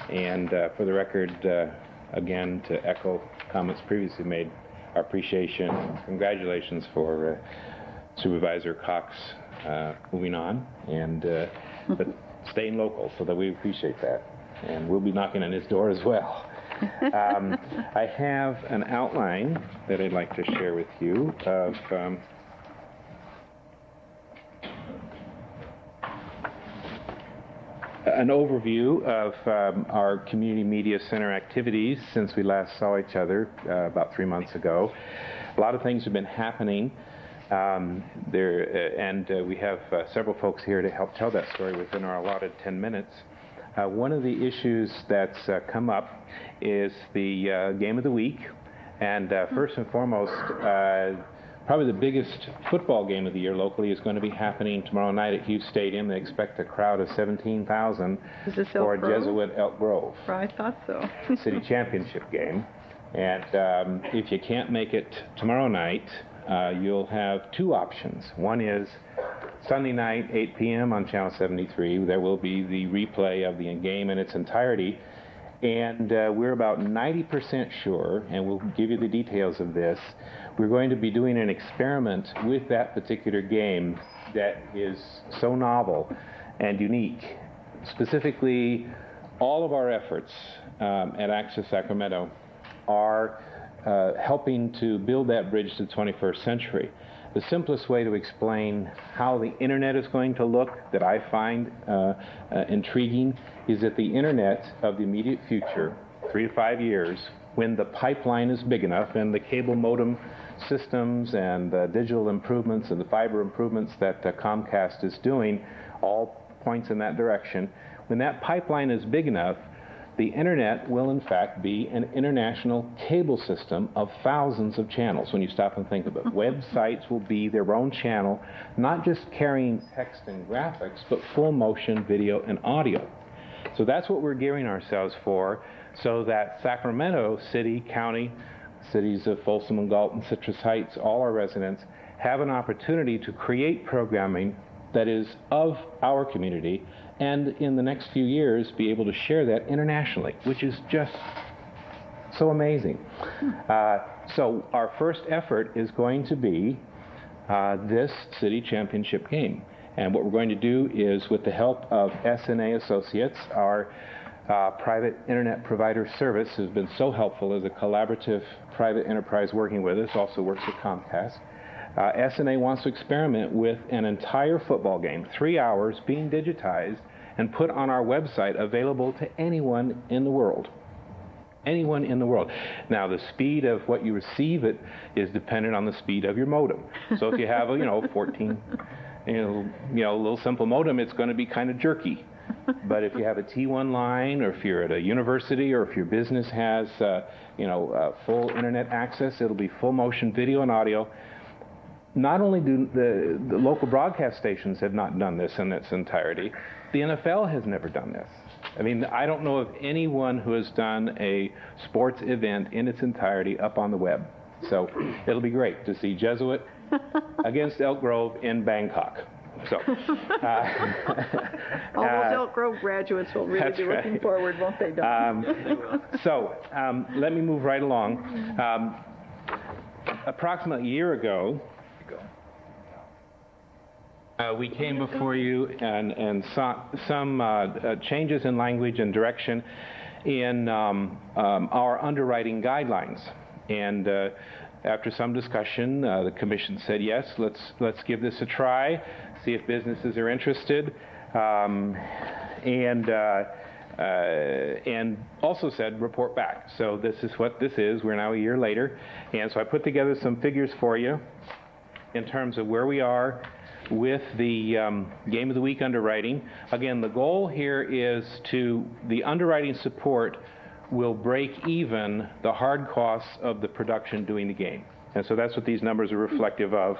And for the record, again, to echo comments previously made, our appreciation, congratulations for Supervisor Cox moving on, and but staying local, so that we appreciate that. And we'll be knocking on his door as well. I have an outline that I'd like to share with you of an overview of our Community Media Center activities since we last saw each other about 3 months ago. A lot of things have been happening we have several folks here to help tell that story within our allotted 10 minutes. One of the issues that's come up is the game of the week, and first and foremost, probably the biggest football game of the year locally is going to be happening tomorrow night at Hughes Stadium. They expect a crowd of 17,000 for Jesuit Elk Grove. I thought so. City championship game. And if you can't make it tomorrow night, you'll have 2 options. One is Sunday night, 8 p.m. on Channel 73. There will be the replay of the game in its entirety. And we're about 90% sure, and we'll give you the details of this, we're going to be doing an experiment with that particular game that is so novel and unique. Specifically, all of our efforts at Access Sacramento are helping to build that bridge to the 21st century. The simplest way to explain how the internet is going to look that I find intriguing is that the internet of the immediate future, 3 to 5 years, when the pipeline is big enough and the cable modem systems and the digital improvements and the fiber improvements that Comcast is doing, all points in that direction, when that pipeline is big enough, the internet will in fact be an international cable system of thousands of channels when you stop and think of it. Websites will be their own channel, not just carrying text and graphics, but full motion video and audio. So that's what we're gearing ourselves for, so that Sacramento City, County, cities of Folsom and Galton, Citrus Heights, all our residents have an opportunity to create programming that is of our community, and in the next few years be able to share that internationally, which is just so amazing. So our first effort is going to be this city championship game. And what we're going to do is, with the help of S&A Associates, our private internet provider service has been so helpful as a collaborative private enterprise working with us, also works with Comcast. S&A wants to experiment with an entire football game, 3 hours, being digitized and put on our website, available to anyone in the world. Anyone in the world. Now, the speed of what you receive it is dependent on the speed of your modem. So if you have a 14, little simple modem, it's going to be kind of jerky. But if you have a T1 line, or if you're at a university, or if your business has full internet access, it'll be full motion video and audio. Not only do the local broadcast stations have not done this in its entirety, the NFL has never done this. I mean, I don't know of anyone who has done a sports event in its entirety up on the web. So it'll be great to see Jesuit against Elk Grove in Bangkok. So all those Elk Grove graduates will really be looking forward, won't they, Don? Let me move right along. Approximately a year ago, we came before you and saw some changes in language and direction in our underwriting guidelines. And after some discussion, the Commission said, yes, let's give this a try, see if businesses are interested. and also said report back. So this is what this is. We're now a year later, and so I put together some figures for you in terms of where we are with the Game of the Week underwriting. Again, the goal here is the underwriting support will break even the hard costs of the production doing the game. And so that's what these numbers are reflective of.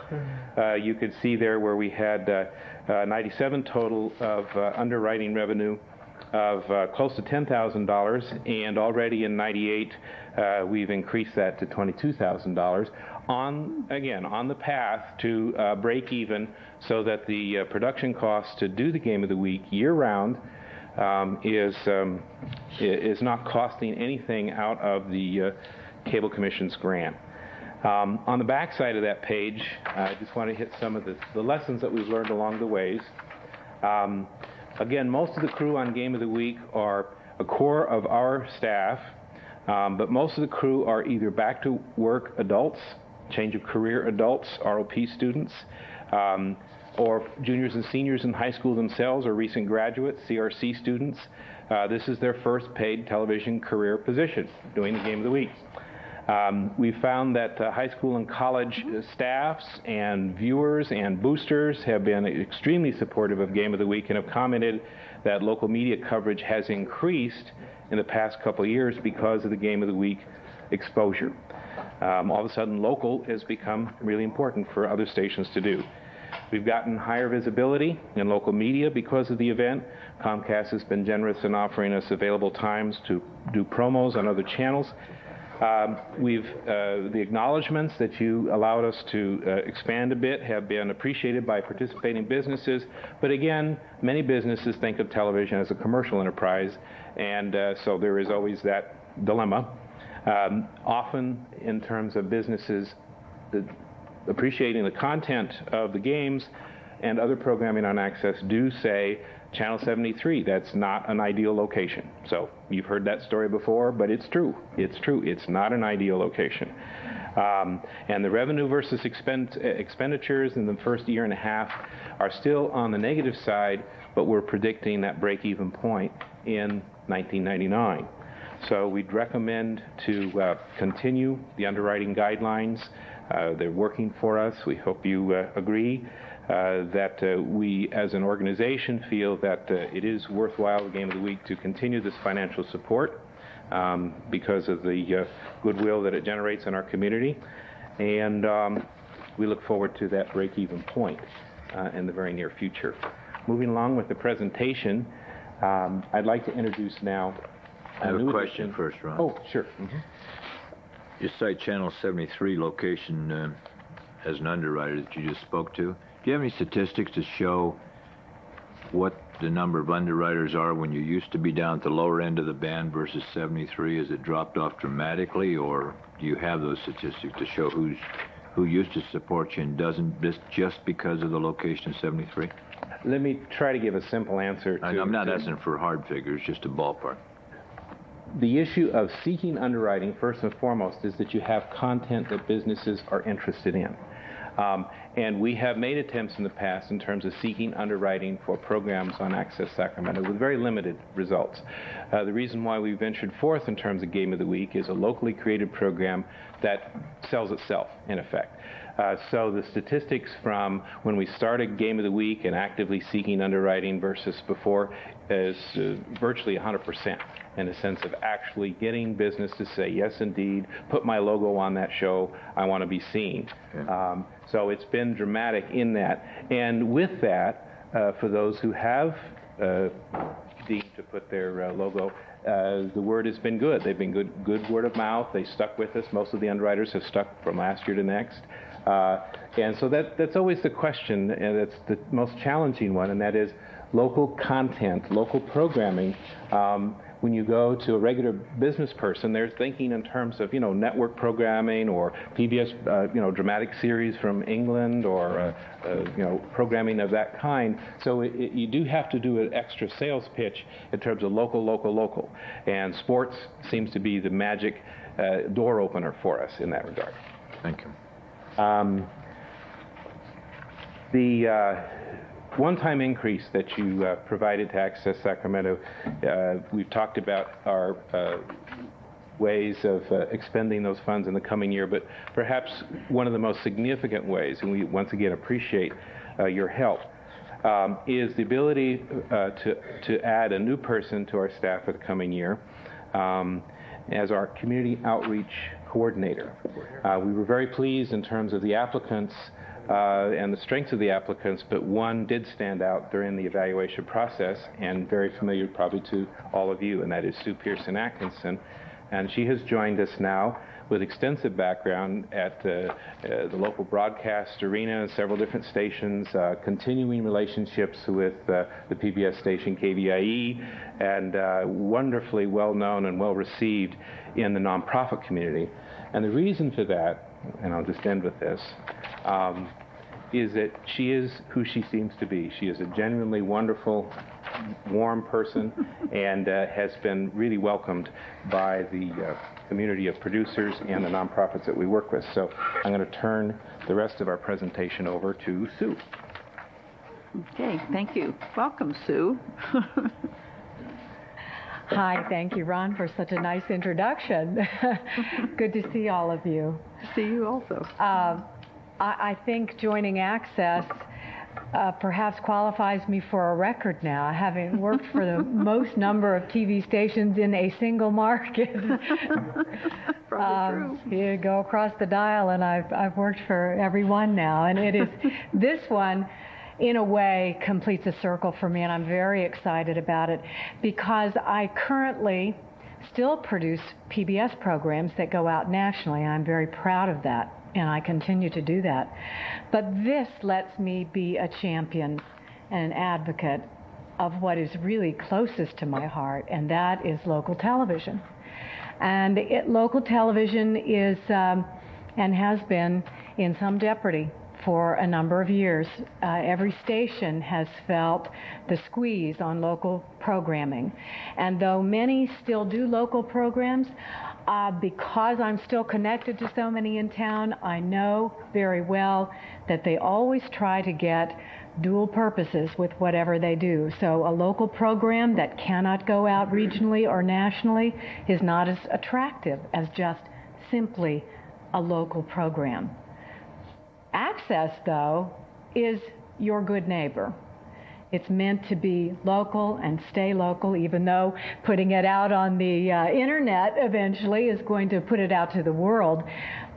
You could see there where we had 97 total of underwriting revenue of close to $10,000, and already in 98 we've increased that to $22,000 on the path to break even, so that the production cost to do the Game of the Week year round is not costing anything out of the Cable Commission's grant. On the back side of that page, I just want to hit some of the lessons that we've learned along the ways. Again, most of the crew on Game of the Week are a core of our staff, but most of the crew are either back to work adults, change of career adults, ROP students, or juniors and seniors in high school themselves, or recent graduates, CRC students. This is their first paid television career position, doing the Game of the Week. We found that high school and college staffs and viewers and boosters have been extremely supportive of Game of the Week, and have commented that local media coverage has increased in the past couple of years because of the Game of the Week exposure. All of a sudden, local has become really important for other stations to do. We've gotten higher visibility in local media because of the event. Comcast has been generous in offering us available times to do promos on other channels. The acknowledgments that you allowed us to expand a bit have been appreciated by participating businesses, but again, many businesses think of television as a commercial enterprise, and so there is always that dilemma. Often, in terms of businesses appreciating the content of the games and other programming on Access, do say Channel 73, that's not an ideal location. So you've heard that story before, but it's true. It's true. It's not an ideal location. And the revenue versus expenditures in the first year and a half are still on the negative side, but we're predicting that break-even point in 1999. So we'd recommend to continue the underwriting guidelines. They're working for us. We hope you agree that we as an organization feel that it is worthwhile, the Game of the Week, to continue this financial support because of the goodwill that it generates in our community. And we look forward to that break-even point in the very near future. Moving along with the presentation, I'd like to introduce now I have a question first, Ron. Oh, sure. Mm-hmm. You cite Channel 73 location as an underwriter that you just spoke to. Do you have any statistics to show what the number of underwriters are when you used to be down at the lower end of the band versus 73? Has it dropped off dramatically, or do you have those statistics to show who used to support you and doesn't, just because of the location of 73? Let me try to give a simple answer. I'm not asking for hard figures, just a ballpark. The issue of seeking underwriting, first and foremost, is that you have content that businesses are interested in. And we have made attempts in the past in terms of seeking underwriting for programs on Access Sacramento with very limited results. The reason why we ventured forth in terms of Game of the Week is a locally created program that sells itself, in effect. So the statistics from when we started Game of the Week and actively seeking underwriting versus before is virtually 100%. In a sense of actually getting business to say, yes, indeed, put my logo on that show, I want to be seen. Okay. So it's been dramatic in that. And with that, for those who have deemed to put their logo, the word has been good. They've been good word of mouth. They stuck with us. Most of the underwriters have stuck from last year to next. And so that's always the question, and that's the most challenging one, and that is local content, local programming. When you go to a regular business person, they're thinking in terms of, network programming or PBS, dramatic series from England or, programming of that kind. So you do have to do an extra sales pitch in terms of local. And sports seems to be the magic door opener for us in that regard. Thank you. one-time increase that you provided to Access Sacramento. We've talked about our ways of expending those funds in the coming year, but perhaps one of the most significant ways, and we once again appreciate your help, is the ability to add a new person to our staff for the coming year as our community outreach coordinator. We were very pleased in terms of the applicants and the strengths of the applicants, but one did stand out during the evaluation process and very familiar probably to all of you, and that is Sue Pearson-Atkinson. And she has joined us now with extensive background at the local broadcast arena and several different stations, continuing relationships with the PBS station KVIE, and wonderfully well-known and well-received in the nonprofit community. And the reason for that, and I'll just end with this, is that she is who she seems to be. She is a genuinely wonderful, warm person, and has been really welcomed by the community of producers and the nonprofits that we work with. So I'm going to turn the rest of our presentation over to Sue. Okay, thank you. Welcome, Sue. Hi, thank you, Ron, for such a nice introduction. Good to see all of you. See you also. I think joining Access perhaps qualifies me for a record now, having worked for the most number of TV stations in a single market. Probably true. You go across the dial, and I've worked for every one now, and it is this one, in a way, completes a circle for me, and I'm very excited about it because I currently still produce PBS programs that go out nationally. I'm very proud of that, and I continue to do that. But this lets me be a champion and an advocate of what is really closest to my heart, and that is local television. And local television is and has been in some jeopardy for a number of years. Every station has felt the squeeze on local programming. And though many still do local programs, because I'm still connected to so many in town, I know very well that they always try to get dual purposes with whatever they do. So a local program that cannot go out regionally or nationally is not as attractive as just simply a local program. Access, though, is your good neighbor. It's meant to be local and stay local, even though putting it out on the internet eventually is going to put it out to the world.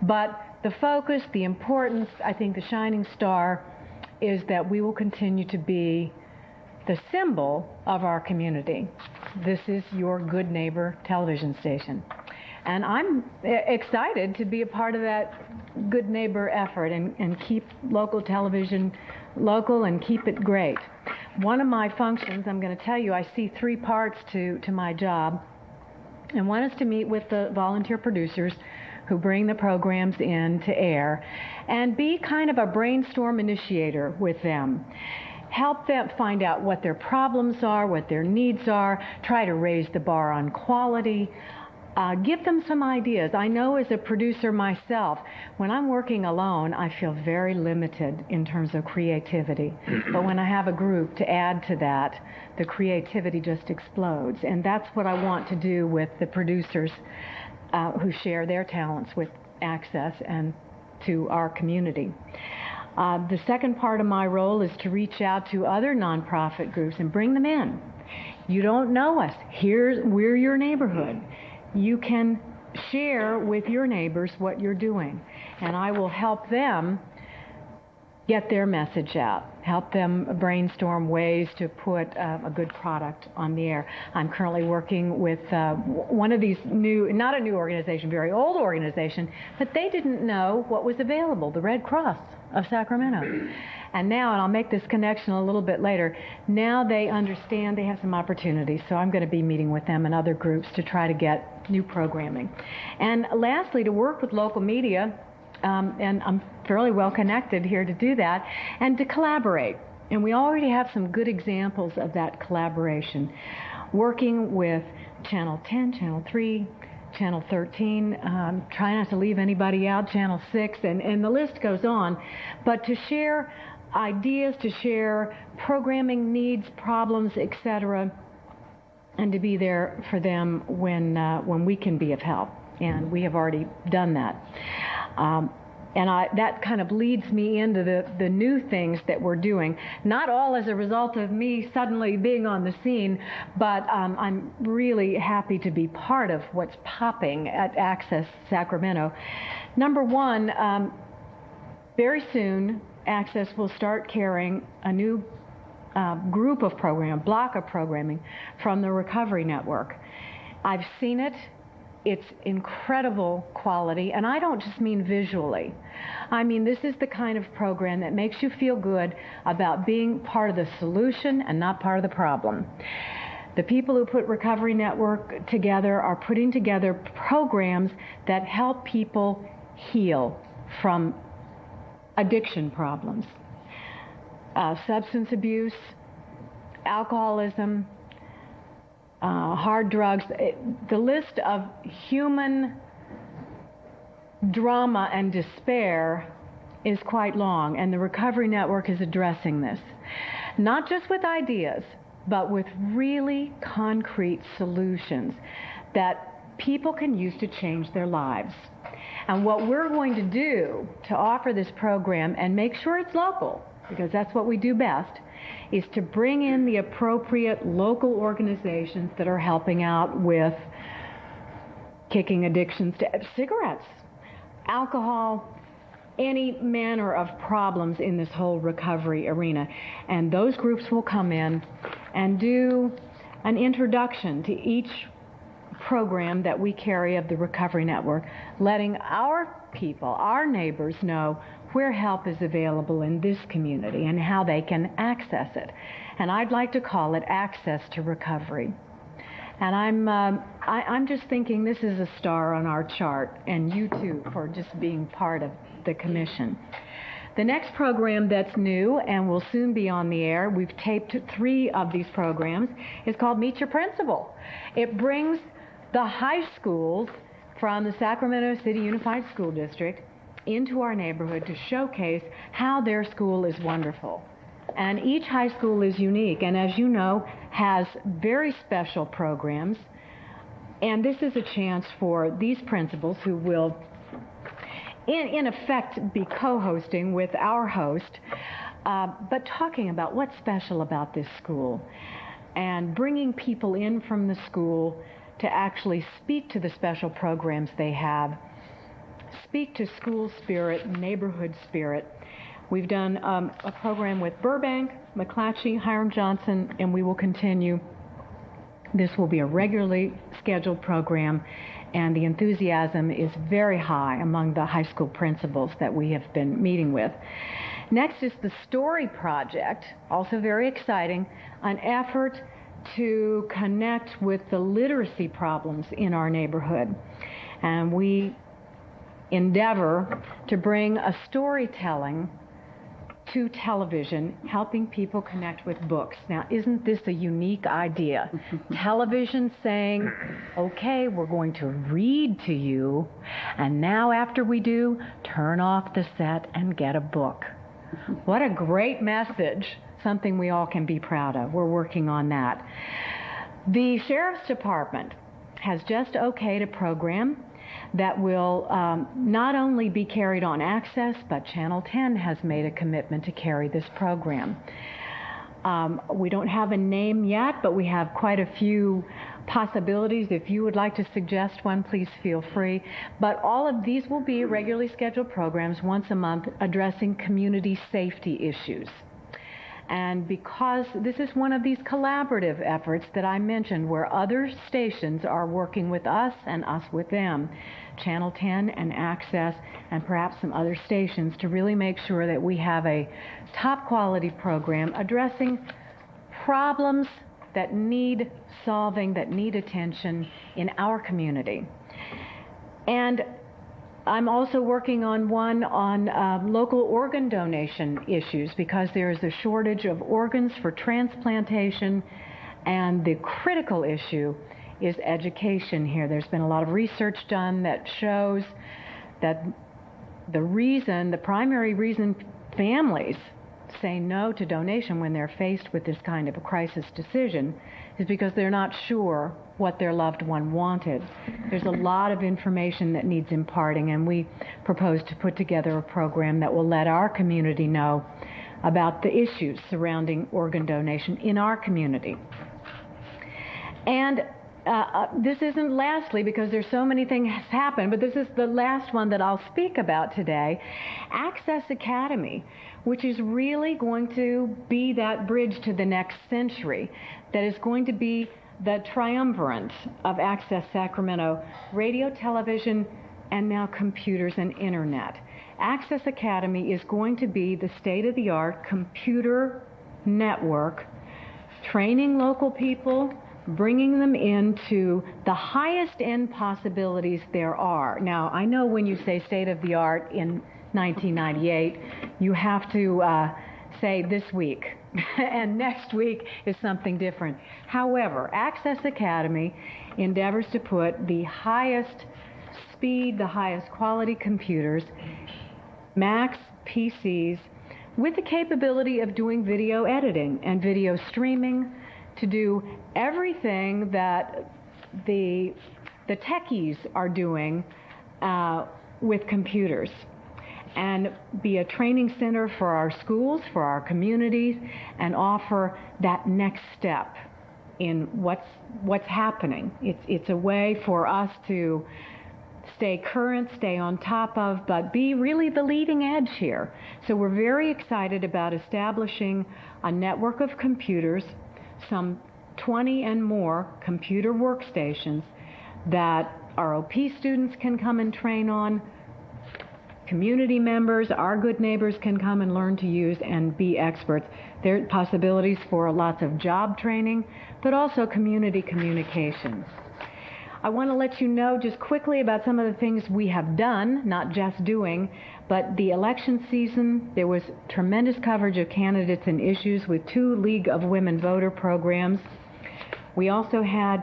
But the focus, the importance, I think the shining star is that we will continue to be the symbol of our community. This is your good neighbor television station. And I'm excited to be a part of that good neighbor effort and keep local television local and keep it great. One of my functions, I'm going to tell you, I see three parts to my job. And one is to meet with the volunteer producers who bring the programs in to air and be kind of a brainstorm initiator with them. Help them find out what their problems are, what their needs are, try to raise the bar on quality. Give them some ideas. I know as a producer myself, when I'm working alone, I feel very limited in terms of creativity. But when I have a group to add to that, the creativity just explodes. And that's what I want to do with the producers who share their talents with Access and to our community. The second part of my role is to reach out to other nonprofit groups and bring them in. You don't know us. We're your neighborhood. You can share with your neighbors what you're doing, and I will help them get their message out, help them brainstorm ways to put a good product on the air. I'm currently working with one of these not a new organization, very old organization, but they didn't know what was available, the Red Cross of Sacramento. And now, and I'll make this connection a little bit later, now they understand they have some opportunities, so I'm going to be meeting with them and other groups to try to get new programming. And lastly, to work with local media, and I'm fairly well connected here to do that, and to collaborate. And we already have some good examples of that collaboration. Working with Channel 10, Channel 3, Channel 13, try not to leave anybody out, Channel 6, and the list goes on. But to share ideas, to share programming needs, problems, etc., and to be there for them when we can be of help. And we have already done that. That kind of leads me into the new things that we're doing. Not all as a result of me suddenly being on the scene, but I'm really happy to be part of what's popping at Access Sacramento. Number one, very soon, Access will start carrying a new block of programming from the Recovery Network. I've seen it. It's incredible quality, and I don't just mean visually. I mean, this is the kind of program that makes you feel good about being part of the solution and not part of the problem. The people who put Recovery Network together are putting together programs that help people heal from addiction problems, substance abuse, alcoholism, hard drugs. The list of human drama and despair is quite long, and the Recovery Network is addressing this. Not just with ideas, but with really concrete solutions that people can use to change their lives. And what we're going to do to offer this program and make sure it's local, because that's what we do best, is to bring in the appropriate local organizations that are helping out with kicking addictions to cigarettes, alcohol, any manner of problems in this whole recovery arena. And those groups will come in and do an introduction to each program that we carry of the Recovery Network, letting our people, our neighbors, know where help is available in this community and how they can access it. And I'd like to call it Access to Recovery. And I'm just thinking this is a star on our chart, and you too, for just being part of the commission. The next program that's new and will soon be on the air, we've taped 3 of these programs, is called Meet Your Principal. It brings the high schools from the Sacramento City Unified School District into our neighborhood to showcase how their school is wonderful. And each high school is unique, and as you know, has very special programs. And this is a chance for these principals, who will, in effect, be co-hosting with our host, but talking about what's special about this school and bringing people in from the school to actually speak to the special programs they have, speak to school spirit, neighborhood spirit. We've done a program with Burbank, McClatchy, Hiram Johnson, and we will continue. This will be a regularly scheduled program, and the enthusiasm is very high among the high school principals that we have been meeting with. Next is the Story Project, also very exciting, an effort to connect with the literacy problems in our neighborhood. And we endeavor to bring a storytelling to television, helping people connect with books. Now, isn't this a unique idea? Television saying, okay, we're going to read to you, and now after we do, turn off the set and get a book. What a great message, something we all can be proud of. We're working on that. The Sheriff's Department has just okayed a program that will not only be carried on Access, but Channel 10 has made a commitment to carry this program. We don't have a name yet, but we have quite a few possibilities. If you would like to suggest one, please feel free. But all of these will be regularly scheduled programs once a month addressing community safety issues. And because this is one of these collaborative efforts that I mentioned, where other stations are working with us and us with them, Channel 10 and Access and perhaps some other stations, to really make sure that we have a top quality program addressing problems that need solving, that need attention in our community. And I'm also working on one on local organ donation issues, because there is a shortage of organs for transplantation, and the critical issue is education here. There's been a lot of research done that shows that the primary reason families say no to donation when they're faced with this kind of a crisis decision is because they're not sure what their loved one wanted. There's a lot of information that needs imparting, and we propose to put together a program that will let our community know about the issues surrounding organ donation in our community. And this isn't lastly, because there's so many things happen, but this is the last one that I'll speak about today. Access Academy, which is really going to be that bridge to the next century, that is going to be the triumvirate of Access Sacramento, radio, television, and now computers and internet. Access Academy is going to be the state-of-the-art computer network, training local people, bringing them into the highest end possibilities there are. Now, I know when you say state-of-the-art in 1998, you have to say this week, and next week is something different. However, Access Academy endeavors to put the highest speed, the highest quality computers, Macs, PCs, with the capability of doing video editing and video streaming, to do everything that the techies are doing with computers, and be a training center for our schools, for our communities, and offer that next step in what's happening. It's a way for us to stay current, stay on top of, but be really the leading edge here. So we're very excited about establishing a network of computers, some 20 and more computer workstations that ROP students can come and train on, community members, our good neighbors can come and learn to use and be experts. There are possibilities for lots of job training, but also community communications. I want to let you know just quickly about some of the things we have done, not just doing, but the election season, there was tremendous coverage of candidates and issues with 2 League of Women Voter programs. We also had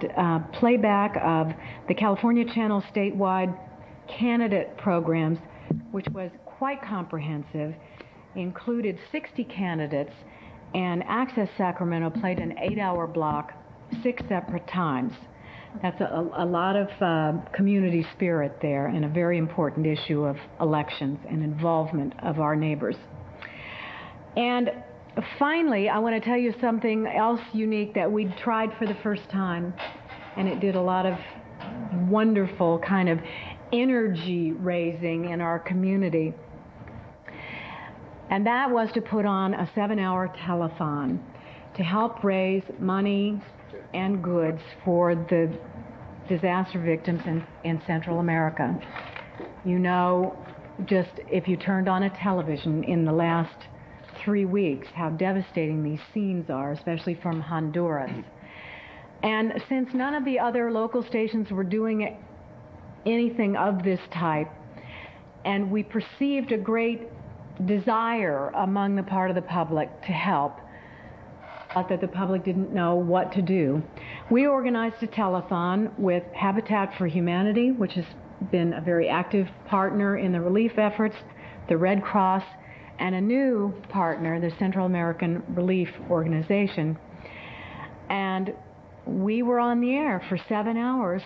playback of the California Channel statewide candidate programs, which was quite comprehensive, included 60 candidates, and Access Sacramento played an 8-hour block 6 separate times. That's a lot of community spirit there, and a very important issue of elections and involvement of our neighbors. And finally, I want to tell you something else unique that we tried for the first time, and it did a lot of wonderful kind of energy raising in our community. And that was to put on a 7-hour telethon to help raise money and goods for the disaster victims in Central America. You know, just if you turned on a television in the last 3 weeks, how devastating these scenes are, especially from Honduras. And since none of the other local stations were doing anything of this type, and we perceived a great desire among the part of the public to help, that the public didn't know what to do, we organized a telethon with Habitat for Humanity, which has been a very active partner in the relief efforts, the Red Cross, and a new partner, the Central American Relief Organization. And we were on the air for 7 hours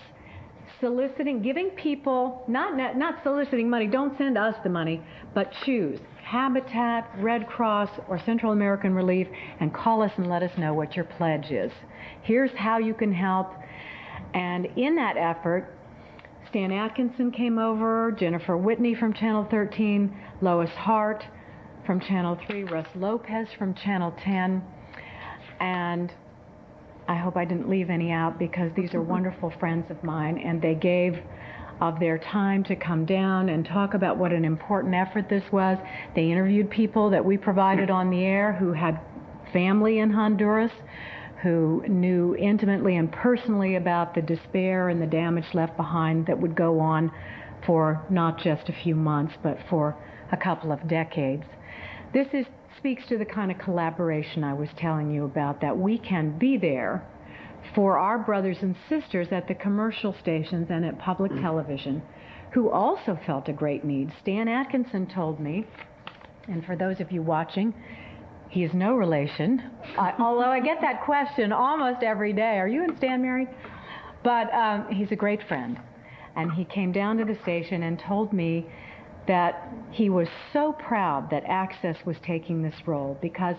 soliciting, giving people, not soliciting money, don't send us the money, but choose Habitat, Red Cross, or Central American Relief, and call us and let us know what your pledge is. Here's how you can help. And in that effort, Stan Atkinson came over, Jennifer Whitney from Channel 13, Lois Hart from Channel 3, Russ Lopez from Channel 10, and I hope I didn't leave any out, because these are wonderful friends of mine, and they gave of their time to come down and talk about what an important effort this was. They interviewed people that we provided on the air who had family in Honduras, who knew intimately and personally about the despair and the damage left behind that would go on for not just a few months, but for a couple of decades. This speaks to the kind of collaboration I was telling you about, that we can be there for our brothers and sisters at the commercial stations and at public television, who also felt a great need. Stan Atkinson told me, and for those of you watching, He is no relation, although I get that question almost every day. Are you and Stan married? But he's a great friend. And he came down to the station and told me that he was so proud that Access was taking this role because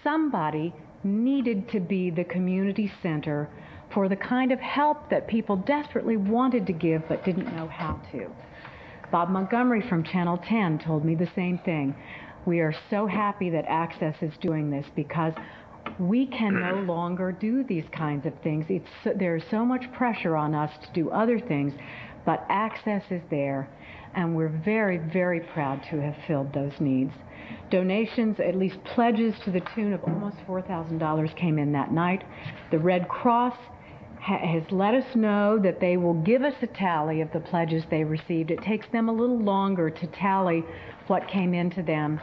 somebody needed to be the community center for the kind of help that people desperately wanted to give but didn't know how to. Bob Montgomery from Channel 10 told me the same thing. We are so happy that Access is doing this because we can no longer do these kinds of things. There's so much pressure on us to do other things, but Access is there, and we're very, very proud to have filled those needs. Donations, at least pledges to the tune of almost $4,000 came in that night. The Red Cross has let us know that they will give us a tally of the pledges they received. It takes them a little longer to tally what came into them,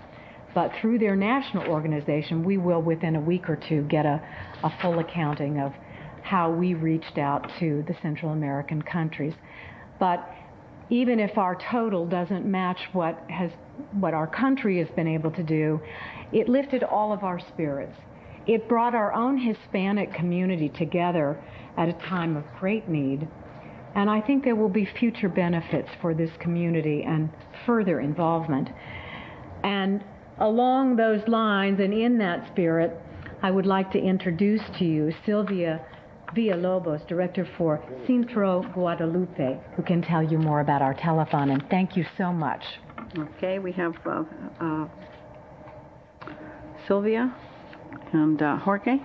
but through their national organization, we will within a week or two get a full accounting of how we reached out to the Central American countries. But even if our total doesn't match what our country has been able to do, it lifted all of our spirits. It brought our own Hispanic community together at a time of great need. And I think there will be future benefits for this community and further involvement. And along those lines and in that spirit, I would like to introduce to you Sylvia Villalobos, Director for Centro Guadalupe, who can tell you more about our telethon. And thank you so much. Okay, we have Sylvia and Jorge.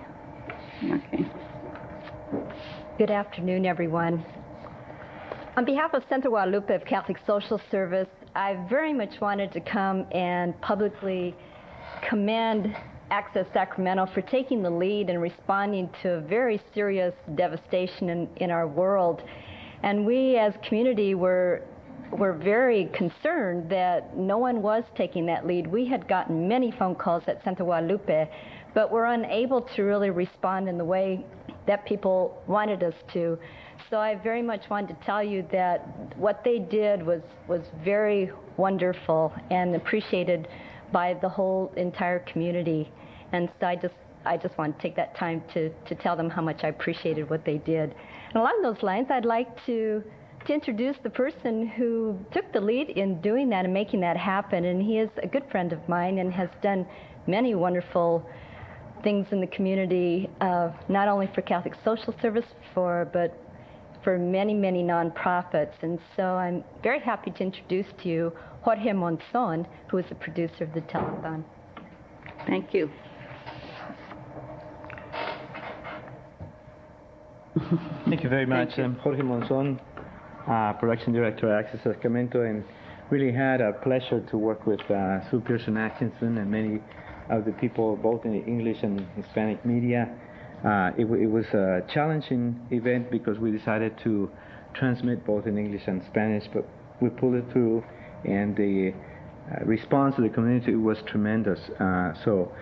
Okay. Good afternoon, everyone. On behalf of Centro Guadalupe of Catholic Social Service, I very much wanted to come and publicly commend Access Sacramento for taking the lead in responding to a very serious devastation in our world. And we as community were very concerned that no one was taking that lead. We had gotten many phone calls at Centro Guadalupe, but were unable to really respond in the way that people wanted us to. So I very much wanted to tell you that what they did was very wonderful and appreciated by the whole entire community. And so I just want to take that time to tell them how much I appreciated what they did. And along those lines, I'd like to introduce the person who took the lead in doing that and making that happen. And he is a good friend of mine and has done many wonderful things in the community, not only for Catholic Social Service, but for many, many nonprofits. And so I'm very happy to introduce to you Jorge Monzon, who is the producer of the telethon. Thank you. Thank you very much. I'm Jorge Monzon, Production Director at Access Sacramento, and really had a pleasure to work with Sue Pearson Atkinson and many of the people both in the English and Hispanic media. It was a challenging event because we decided to transmit both in English and Spanish, but we pulled it through, and the response of the community was tremendous. So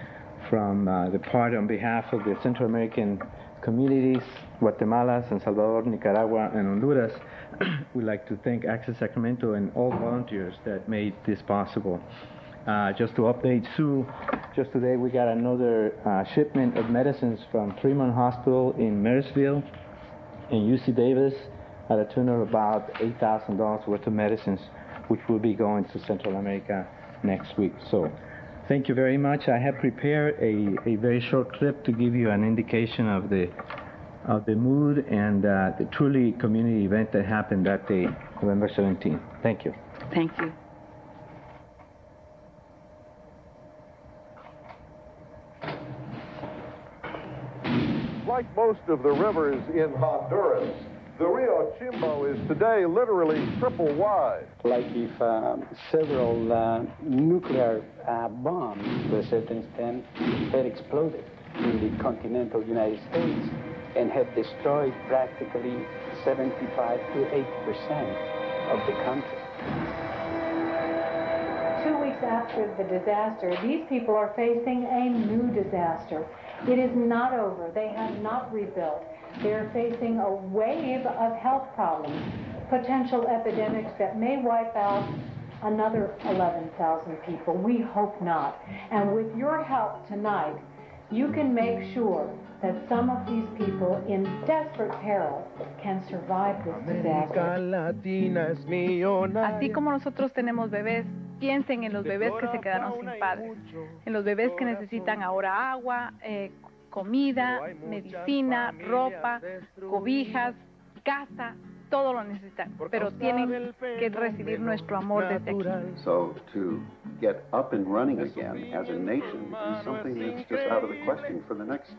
from the part on behalf of the Central American communities, Guatemala, San Salvador, Nicaragua, and Honduras, we'd like to thank Access Sacramento and all volunteers that made this possible. Just to update Sue, just today we got another shipment of medicines from Tremont Hospital in Marysville and UC Davis at a tune of about $8,000 worth of medicines, which will be going to Central America next week. So thank you very much. I have prepared a very short clip to give you an indication of the mood and the truly community event that happened that day, November 17th. Thank you. Thank you. Like most of the rivers in Honduras, the Rio Chimbo is today literally triple wide. Like if several nuclear bombs, to a certain extent, had exploded in the continental United States and had destroyed practically 75 to 80% of the country. 2 weeks after the disaster, these people are facing a new disaster. It is not over. They have not rebuilt. They are facing a wave of health problems, potential epidemics that may wipe out another 11,000 people. We hope not. And with your help tonight, you can make sure that some of these people in desperate peril can survive this disaster. Así como nosotros tenemos bebés, piensen en los bebés que se quedaron sin padres, en los bebés que necesitan ahora agua, comida, medicina, ropa, cobijas, casa, todo lo necesitan, pero tienen que recibir nuestro amor desde aquí. So to get up and running again as a nation is something that's just out of the question for the next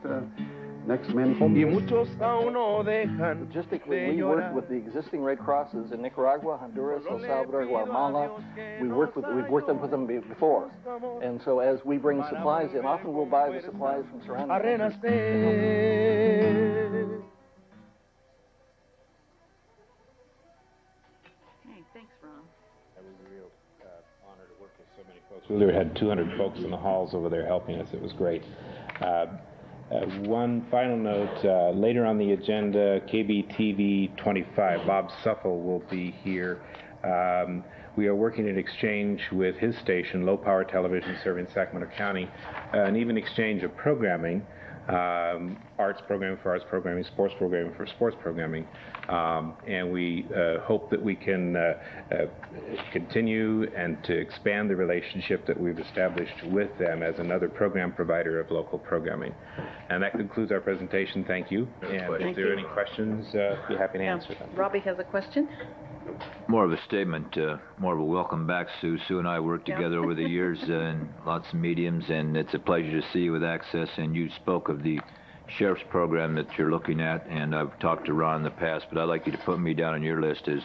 many years. Logistically, we work with the existing Red Crosses in Nicaragua, Honduras, El Salvador, Guatemala. We've worked with them before. And so as we bring supplies in, often we'll buy the supplies from surrounding countries. Thanks, Ron. It was a real honor to work with so many folks. We literally had 200 folks in the halls over there helping us. It was great. One final note, later on the agenda, KBTV 25, Bob Suffel will be here. We are working in exchange with his station, Low Power Television serving Sacramento County, an even exchange of programming. Arts programming for arts programming, sports programming for sports programming, and we hope that we can continue and to expand the relationship that we've established with them as another program provider of local programming. And that concludes our presentation. Thank you. And if there are any questions, I'd be happy to answer them. Robbie has a question. More of a statement, more of a welcome back, Sue. Sue and I worked together over the years in lots of mediums, and it's a pleasure to see you with Access. And you spoke of the sheriff's program that you're looking at, and I've talked to Ron in the past, but I'd like you to put me down on your list as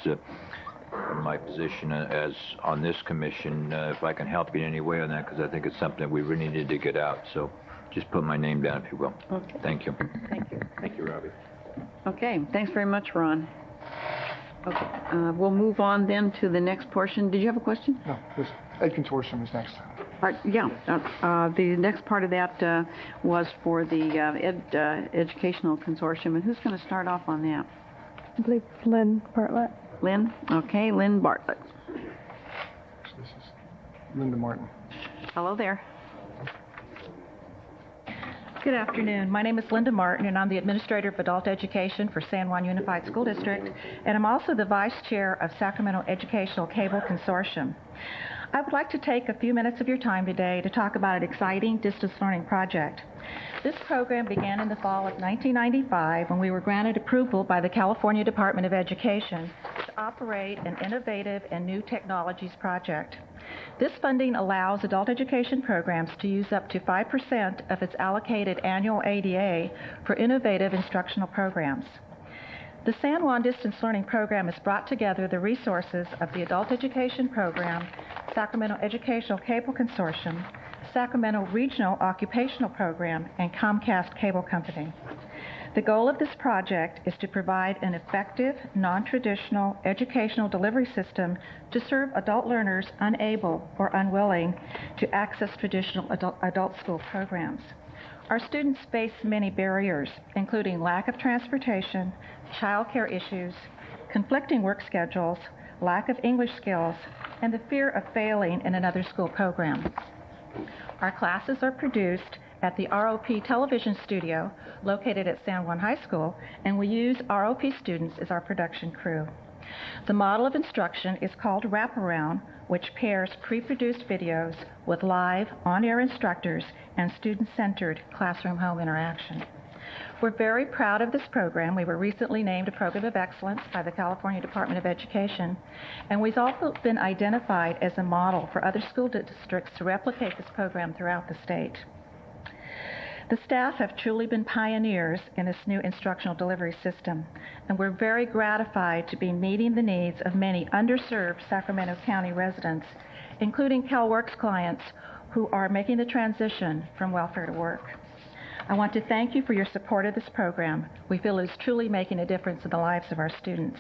my position as on this commission, if I can help you in any way on that, because I think it's something that we really need to get out. So just put my name down, if you will. Okay. Thank you. Thank you. Thank you, Robbie. Okay, thanks very much, Ron. Okay, we'll move on then to the next portion. Did you have a question? No, this Ed Consortium is next. The next part of that was for the Educational Consortium. And who's going to start off on that? I believe it's Lynn Bartlett. Lynn? Okay, Lynn Bartlett. This is Linda Martin. Hello there. Good afternoon. My name is Linda Martin, and I'm the Administrator of Adult Education for San Juan Unified School District, and I'm also the Vice Chair of Sacramento Educational Cable Consortium. I would like to take a few minutes of your time today to talk about an exciting distance learning project. This program began in the fall of 1995 when we were granted approval by the California Department of Education to operate an innovative and new technologies project. This funding allows adult education programs to use up to 5% of its allocated annual ADA for innovative instructional programs. The San Juan Distance Learning Program has brought together the resources of the Adult Education Program, Sacramento Educational Cable Consortium, Sacramento Regional Occupational Program, and Comcast Cable Company. The goal of this project is to provide an effective, non-traditional educational delivery system to serve adult learners unable or unwilling to access traditional adult school programs. Our students face many barriers, including lack of transportation, child care issues, conflicting work schedules, lack of English skills, and the fear of failing in another school program. Our classes are produced at the ROP television studio located at San Juan High School, and we use ROP students as our production crew. The model of instruction is called Wraparound, which pairs pre-produced videos with live, on-air instructors and student-centered classroom home interaction. We're very proud of this program. We were recently named a Program of Excellence by the California Department of Education, and we've also been identified as a model for other school districts to replicate this program throughout the state. The staff have truly been pioneers in this new instructional delivery system, and we're very gratified to be meeting the needs of many underserved Sacramento County residents, including CalWORKS clients who are making the transition from welfare to work. I want to thank you for your support of this program. We feel it is truly making a difference in the lives of our students.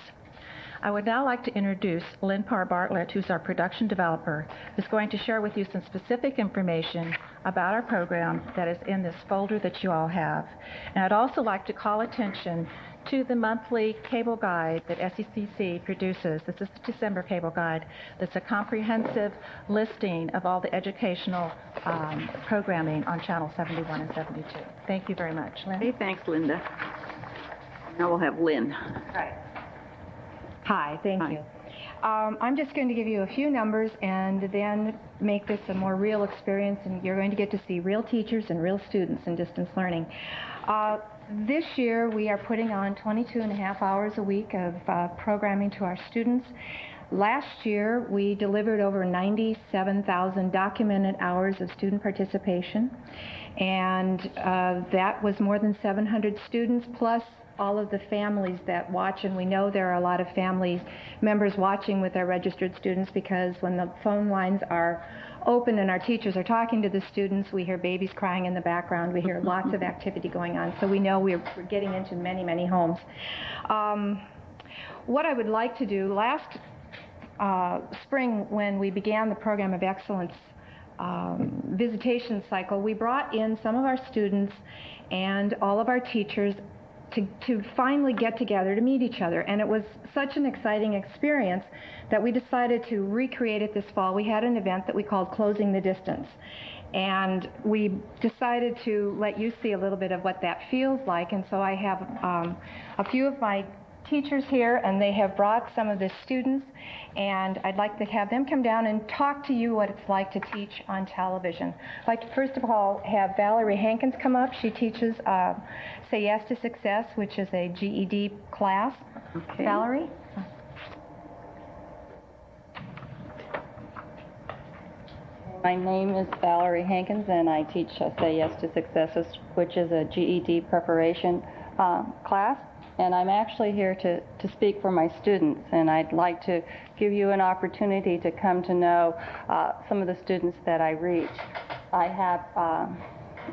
I would now like to introduce Lynn Parr Bartlett, who's our production developer, who's going to share with you some specific information about our program that is in this folder that you all have. And I'd also like to call attention to the monthly cable guide that SECC produces. This is the December cable guide. That's a comprehensive listing of all the educational programming on Channel 71 and 72. Thank you very much. Lynn? Okay, thanks, Linda. Now we'll have Lynn. Right. Hi, thank you. I'm just going to give you a few numbers and then make this a more real experience, and you're going to get to see real teachers and real students in distance learning. This year we are putting on 22 and a half hours a week of programming to our students. Last year we delivered over 97,000 documented hours of student participation, and that was more than 700 students plus all of the families that watch, and we know there are a lot of family members watching with our registered students, because when the phone lines are open and our teachers are talking to the students, we hear babies crying in the background, we hear lots of activity going on, so we know we're getting into many, many homes. What I would like to do, last spring when we began the Program of Excellence visitation cycle, we brought in some of our students and all of our teachers to finally get together to meet each other. And it was such an exciting experience that we decided to recreate it this fall. We had an event that we called Closing the Distance. And we decided to let you see a little bit of what that feels like. And so I have a few of my teachers here, and they have brought some of the students, and I'd like to have them come down and talk to you what it's like to teach on television. I'd like to first of all have Valerie Hankins come up. She teaches Say Yes to Success, which is a GED class. Okay. Valerie? My name is Valerie Hankins, and I teach Say Yes to Success, which is a GED preparation class. And I'm actually here to speak for my students, and I'd like to give you an opportunity to come to know some of the students that I reach. I have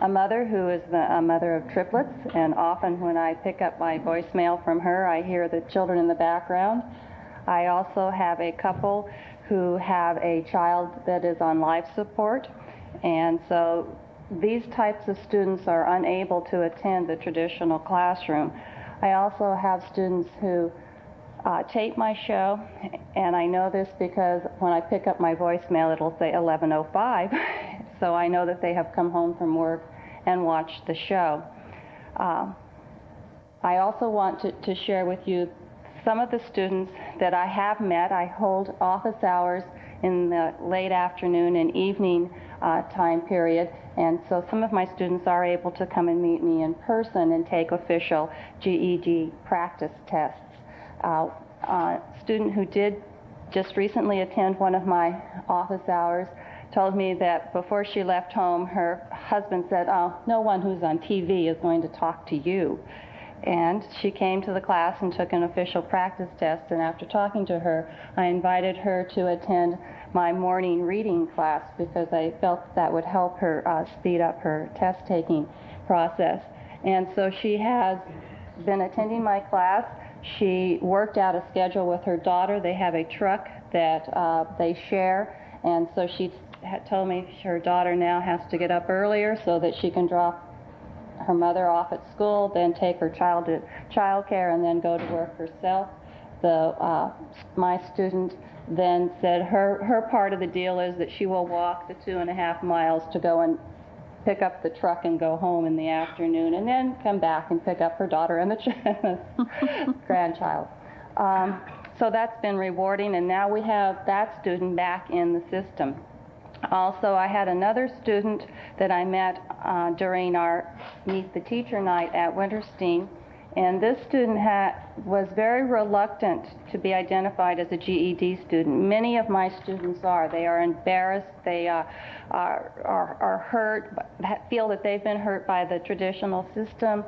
a mother who is a mother of triplets, and often when I pick up my voicemail from her, I hear the children in the background. I also have a couple who have a child that is on life support, and so these types of students are unable to attend the traditional classroom. I also have students who tape my show, and I know this because when I pick up my voicemail, it'll say 11:05, so I know that they have come home from work and watched the show. I also want to share with you some of the students that I have met. I hold office hours in the late afternoon and evening time period, and so some of my students are able to come and meet me in person and take official GED practice tests. A student who did just recently attend one of my office hours told me that before she left home, her husband said, "Oh, no one who's on TV is going to talk to you." And she came to the class and took an official practice test, and after talking to her, I invited her to attend my morning reading class because I felt that would help her speed up her test-taking process. And so she has been attending my class. She worked out a schedule with her daughter. They have a truck that they share, and so she had told me her daughter now has to get up earlier so that she can drop her mother off at school, then take her child to childcare, and then go to work herself. My student then said her part of the deal is that she will walk the 2.5 miles to go and pick up the truck and go home in the afternoon, and then come back and pick up her daughter and the grandchild. So that's been rewarding, and now we have that student back in the system. Also, I had another student that I met during our Meet the Teacher night at Winterstein, and this student was very reluctant to be identified as a GED student. Many of my students are. They are embarrassed. They are hurt, feel that they've been hurt by the traditional system.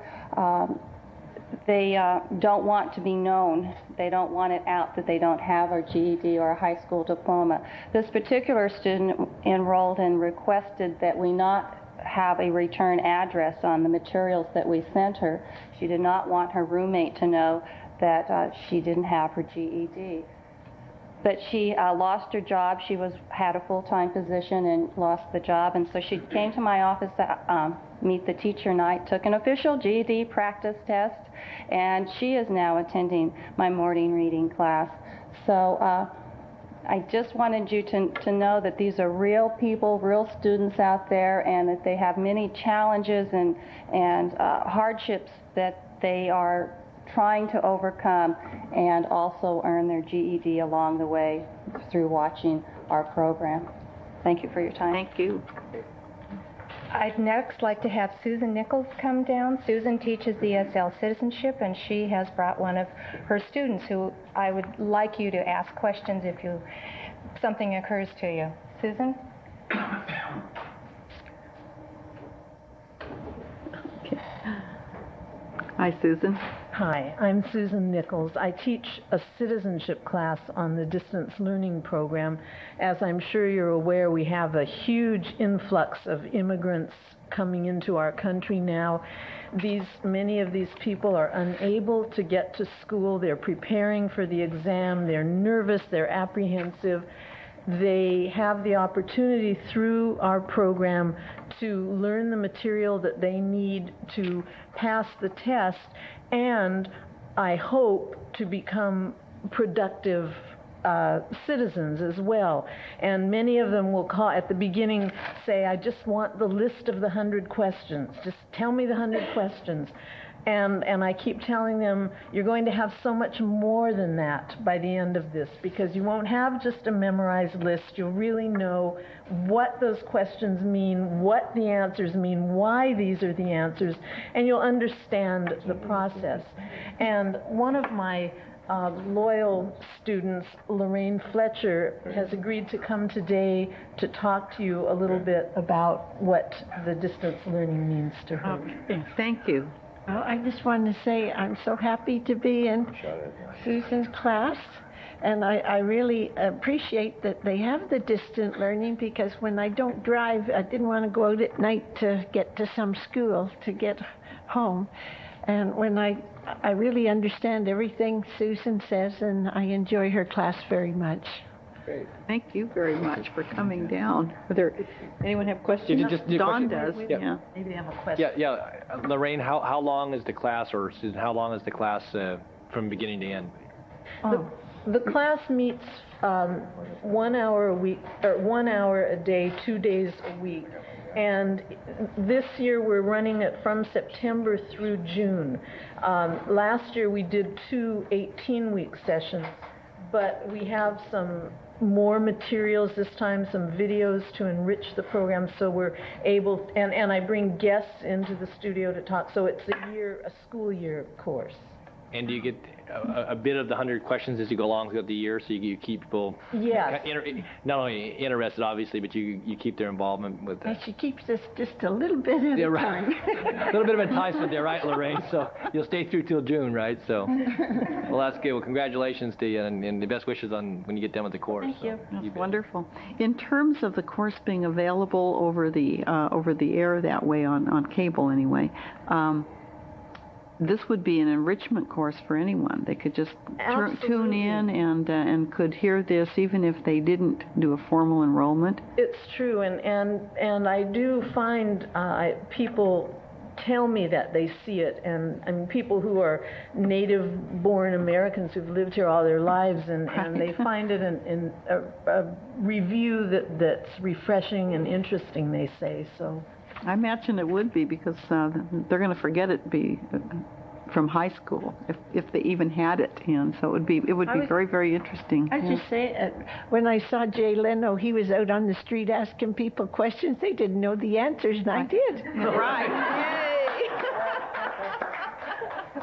They don't want to be known. They don't want it out that they don't have a GED or a high school diploma. This particular student enrolled and requested that we not have a return address on the materials that we sent her. She did not want her roommate to know that she didn't have her GED. But she lost her job. She had a full-time position and lost the job, and so she came to my office to Meet the Teacher night, took an official GED practice test, and she is now attending my morning reading class. So I just wanted you to know that these are real people, real students out there, and that they have many challenges and hardships that they are trying to overcome, and also earn their GED along the way through watching our program. Thank you for your time. Thank you. I'd next like to have Susan Nichols come down. Susan teaches ESL citizenship, and she has brought one of her students who I would like you to ask questions if something occurs to you. Susan? Hi, Susan. Hi, I'm Susan Nichols. I teach a citizenship class on the distance learning program. As I'm sure you're aware, we have a huge influx of immigrants coming into our country now. Many of these people are unable to get to school. They're preparing for the exam. They're nervous. They're apprehensive. They have the opportunity through our program to learn the material that they need to pass the test, and I hope to become productive citizens as well. And many of them will call at the beginning, say, I just want the list of the 100 questions. Just tell me the 100 questions. And I keep telling them, you're going to have so much more than that by the end of this, because you won't have just a memorized list. You'll really know what those questions mean, what the answers mean, why these are the answers, and you'll understand the process. And one of my loyal students, Lorraine Fletcher, has agreed to come today to talk to you a little bit about what the distance learning means to her. Okay, thank you. Well, I just want to say I'm so happy to be in Susan's class, and I really appreciate that they have the distant learning, because when I don't drive, I didn't want to go out at night to get to some school to get home. And when I really understand everything Susan says, and I enjoy her class very much. Great. Thank you very much for coming down. Anyone have questions? Dawn does. Yeah. Maybe they have a question. Yeah. Lorraine, how long is the class, or Susan, how long is the class from beginning to end? The class meets 1 hour a week, or 1 hour a day, 2 days a week. And this year we're running it from September through June. Last year we did 2 18-week sessions, but we have some more materials this time, some videos to enrich the program, so we're able, and I bring guests into the studio to talk, so it's a school year course. And do you get a bit of the 100 questions as you go along throughout the year, so you keep people not only interested, obviously, but you keep their involvement with that? And she keeps us just a little bit at a time. A little bit of enticement there, right, Lorraine? So you'll stay through till June, right? So, well, that's good. Well, congratulations to you, and the best wishes on when you get done with the course. Thank you. That's wonderful. In terms of the course being available over the air that way, on cable anyway, this would be an enrichment course for anyone. They could just tune in and could hear this even if they didn't do a formal enrollment. It's true, and I do find people tell me that they see it, and people who are native-born Americans who've lived here all their lives, and they find it in a review that's refreshing and interesting, they say. So I imagine it would be, because they're going to forget it from high school if they even had it, and so it would be very, very interesting. I just say, when I saw Jay Leno, he was out on the street asking people questions. They didn't know the answers, and I did. Right.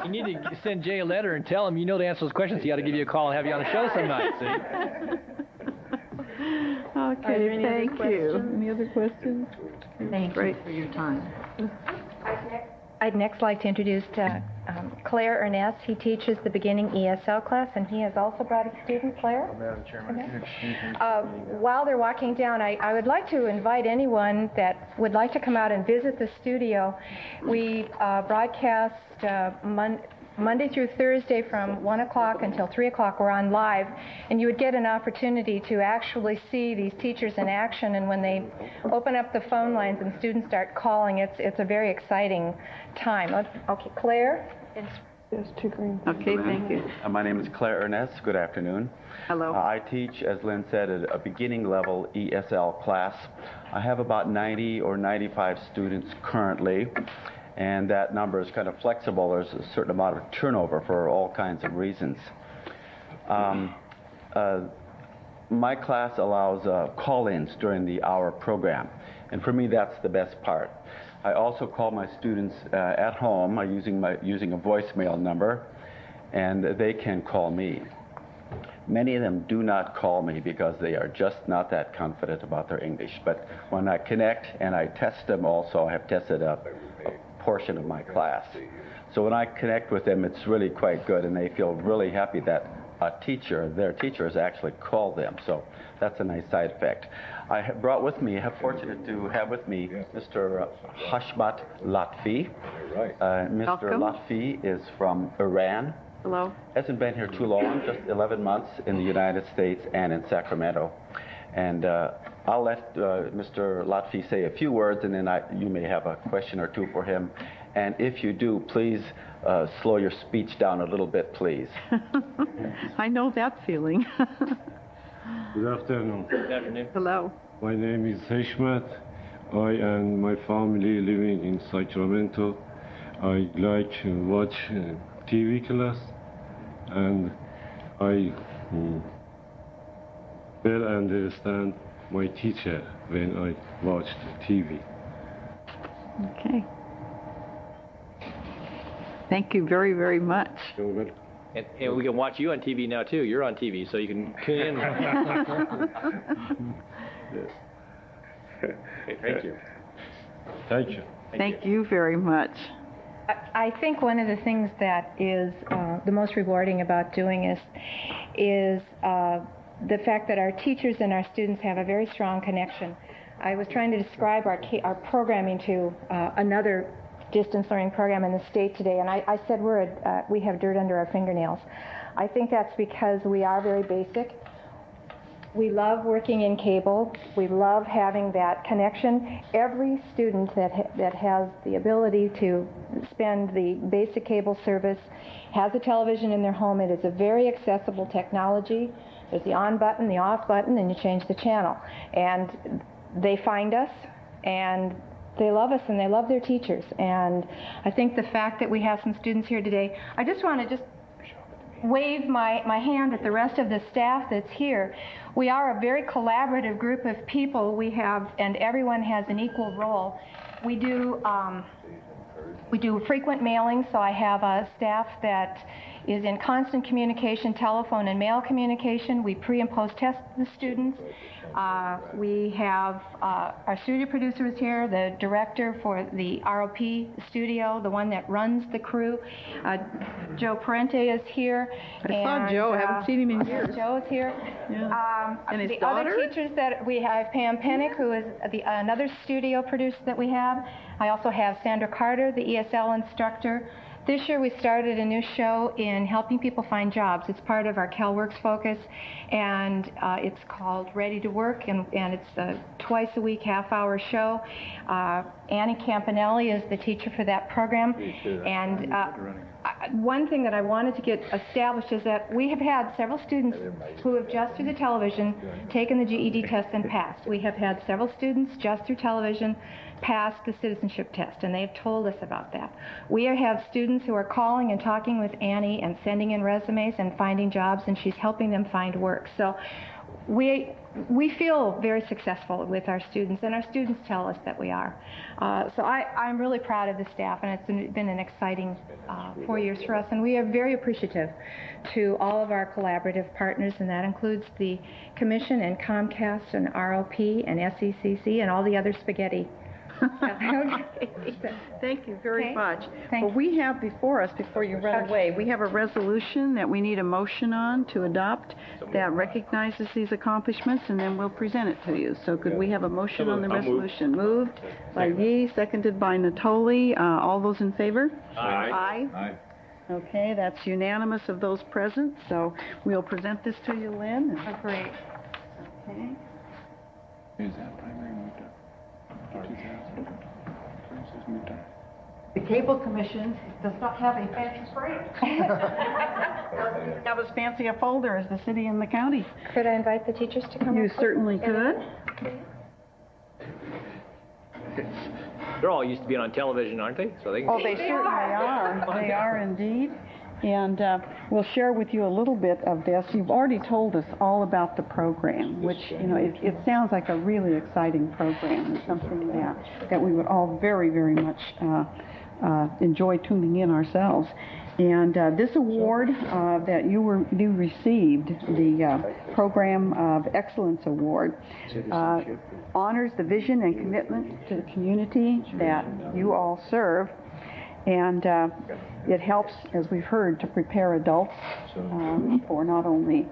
You need to send Jay a letter and tell him you know the answer to those questions. He ought to give you a call and have you on the show some night. Okay, thank you. Any other questions? Thank you for your time. I'd next like to introduce Claire Ernest. He teaches the beginning ESL class, and he has also brought a student. Claire? Madam Chairman. While they're walking down, I would like to invite anyone that would like to come out and visit the studio. We broadcast Monday through Thursday from 1 o'clock until 3 o'clock. We're on live, and you would get an opportunity to actually see these teachers in action, and when they open up the phone lines and students start calling, it's a very exciting time. Okay, Claire? There's two green. Okay, thank you. My name is Claire Ernest. Good afternoon. Hello. I teach, as Lynn said, a beginning level ESL class. I have about 90 or 95 students currently, and that number is kind of flexible. There's a certain amount of turnover for all kinds of reasons. My class allows call-ins during the hour program, and for me that's the best part. I also call my students at home using a voicemail number, and they can call me. Many of them do not call me because they are just not that confident about their English. But when I connect and I test them also, I have tested a portion of my class. So when I connect with them, it's really quite good, and they feel really happy that their teacher has actually called them. So that's a nice side effect. I have brought with me, I'm fortunate to have with me Mr. Hashmat Latfi. Mr. Latfi is from Iran. Hello. Hasn't been here too long, just 11 months in the United States and in Sacramento. And I'll let Mr. Latfi say a few words, and then you may have a question or two for him. And if you do, please slow your speech down a little bit, please. I know that feeling. Good afternoon. Good afternoon. Hello. My name is Heshmat. I and my family living in Sacramento. I like to watch TV class, and I well understand my teacher when I watch TV. Okay. Thank you very, very much. You're welcome. And we can watch you on TV now, too. You're on TV, so you can tune in. Thank you. Thank you. Thank you very much. I think one of the things that is the most rewarding about doing this is the fact that our teachers and our students have a very strong connection. I was trying to describe our programming to another distance learning program in the state today, and I said we have dirt under our fingernails. I think that's because we are very basic. We love working in cable. We love having that connection. Every student that has the ability to spend the basic cable service has a television in their home. It is a very accessible technology. There's the on button, the off button, and you change the channel. And they find us, and they love us, and they love their teachers. And I think the fact that we have some students here today, I just want to wave my hand at the rest of the staff that's here. We are a very collaborative group of people. We have, and everyone has an equal role. We do frequent mailings, so I have a staff that is in constant communication, telephone and mail communication. We pre and post test the students. We have our studio producer is here, the director for the ROP studio, the one that runs the crew. Joe Parente is here. I saw Joe. I haven't seen him in years. Joe is here. Yeah. And his the daughter? Other teachers that we have, Pam Pennick, who is another studio producer that we have. I also have Sandra Carter, the ESL instructor. This year we started a new show in helping people find jobs. It's part of our CalWorks focus, and it's called Ready to Work, and it's a twice-a-week, half-hour show. Annie Campanelli is the teacher for that program. And one thing that I wanted to get established is that we have had several students who have just through the television taken the GED test and passed. We have had several students just through television pass the citizenship test, and they've told us about that. We have students who are calling and talking with Annie and sending in resumes and finding jobs, and she's helping them find work. So we feel very successful with our students, and our students tell us that we are. So I'm really proud of the staff, and it's been an exciting 4 years for us, and we are very appreciative to all of our collaborative partners, and that includes the Commission and Comcast and ROP and SECC and all the other spaghetti. Thank you very much. Well, we have before us, before you run away, we have a resolution that we need a motion on to adopt that recognizes these accomplishments, and then we'll present it to you. So could we have a motion on the resolution? Moved by Yee, seconded by Natoli. All those in favor? Aye. Aye. Okay, that's unanimous of those present. So we'll present this to you, Lynn. Oh, great. Okay. Is that primary moved up? The Cable Commission does not have a fancy parade. Doesn't have as fancy a folder as the city and the county. Could I invite the teachers to come You up? certainly could. They're all used to being on television, aren't they? So they can. Oh, they certainly are. They are indeed. And we'll share with you a little bit of this. You've already told us all about the program, which, it sounds like a really exciting program and something that we would all very, very much enjoy tuning in ourselves. And this award that you received, the Program of Excellence Award, honors the vision and commitment to the community that you all serve. And it helps, as we've heard, to prepare adults for not only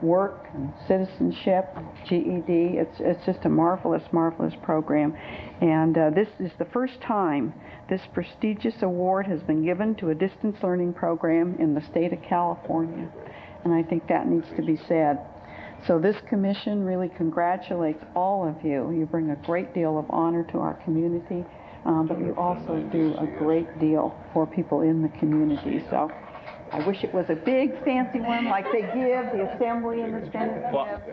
work and citizenship, GED. It's just a marvelous, marvelous program. And this is the first time this prestigious award has been given to a distance learning program in the state of California. And I think that needs to be said. So this commission really congratulates all of you. You bring a great deal of honor to our community. But you also do a great deal for people in the community. So I wish it was a big, fancy one like they give, the Assembly and the Senate give,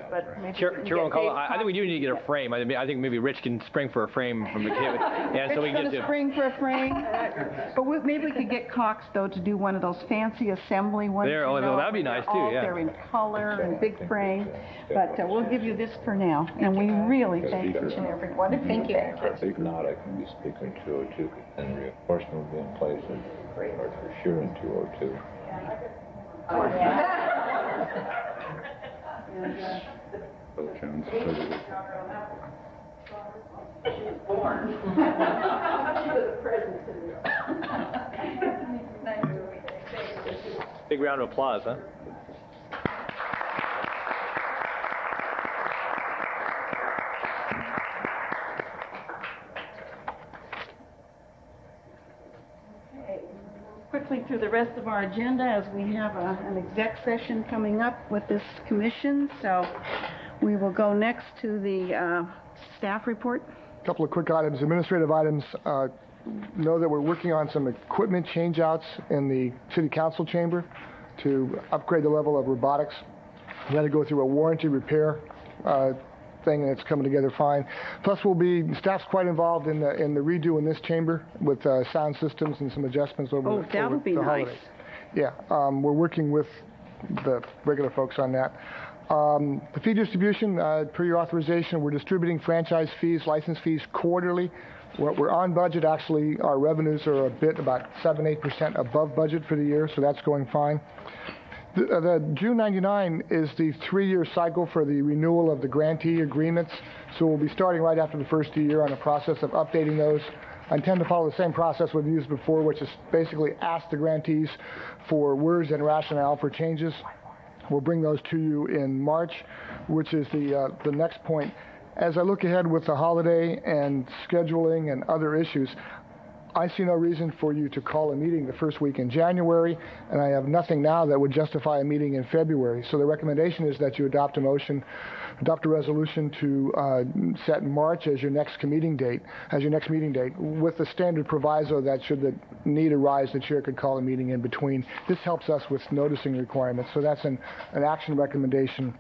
but maybe Chairwoman Caldwell, I think we do need to get a frame. I think maybe Rich can spring for a frame from the kid. Yeah, so we Rich can get to spring for a frame. But maybe we could get Cox, though, to do one of those fancy Assembly ones. There, that'd be nice, too, yeah. They're in color and big frame. But we'll give you this for now. And we really thank each and every one of you. Thank you. If not, I can be speaking 202, and reinforcement will be in place, or for sure in 202. Big round of applause, huh? Quickly through the rest of our agenda as we have an exec session coming up with this commission. So we will go next to the staff report. A couple of quick items, administrative items. Know that we're working on some equipment changeouts in the city council chamber to upgrade the level of robotics. We had to go through a warranty repair thing, and it's coming together fine. Plus, staff's quite involved in the redo in this chamber with sound systems and some adjustments over that would be the nice. holidays. Yeah, we're working with the regular folks on that. The fee distribution, per your authorization, we're distributing franchise fees, license fees quarterly. We're on budget. Actually, our revenues are about 7-8% above budget for the year, so that's going fine. The June 99 is the 3-year cycle for the renewal of the grantee agreements, so we'll be starting right after the first year on a process of updating those. I intend to follow the same process we've used before, which is basically ask the grantees for words and rationale for changes. We'll bring those to you in March, which is the next point. As I look ahead with the holiday and scheduling and other issues, I see no reason for you to call a meeting the first week in January, and I have nothing now that would justify a meeting in February. So the recommendation is that you adopt a resolution to set March as your next meeting date, with the standard proviso that should the need arise, the chair could call a meeting in between. This helps us with noticing requirements. So that's an action recommendation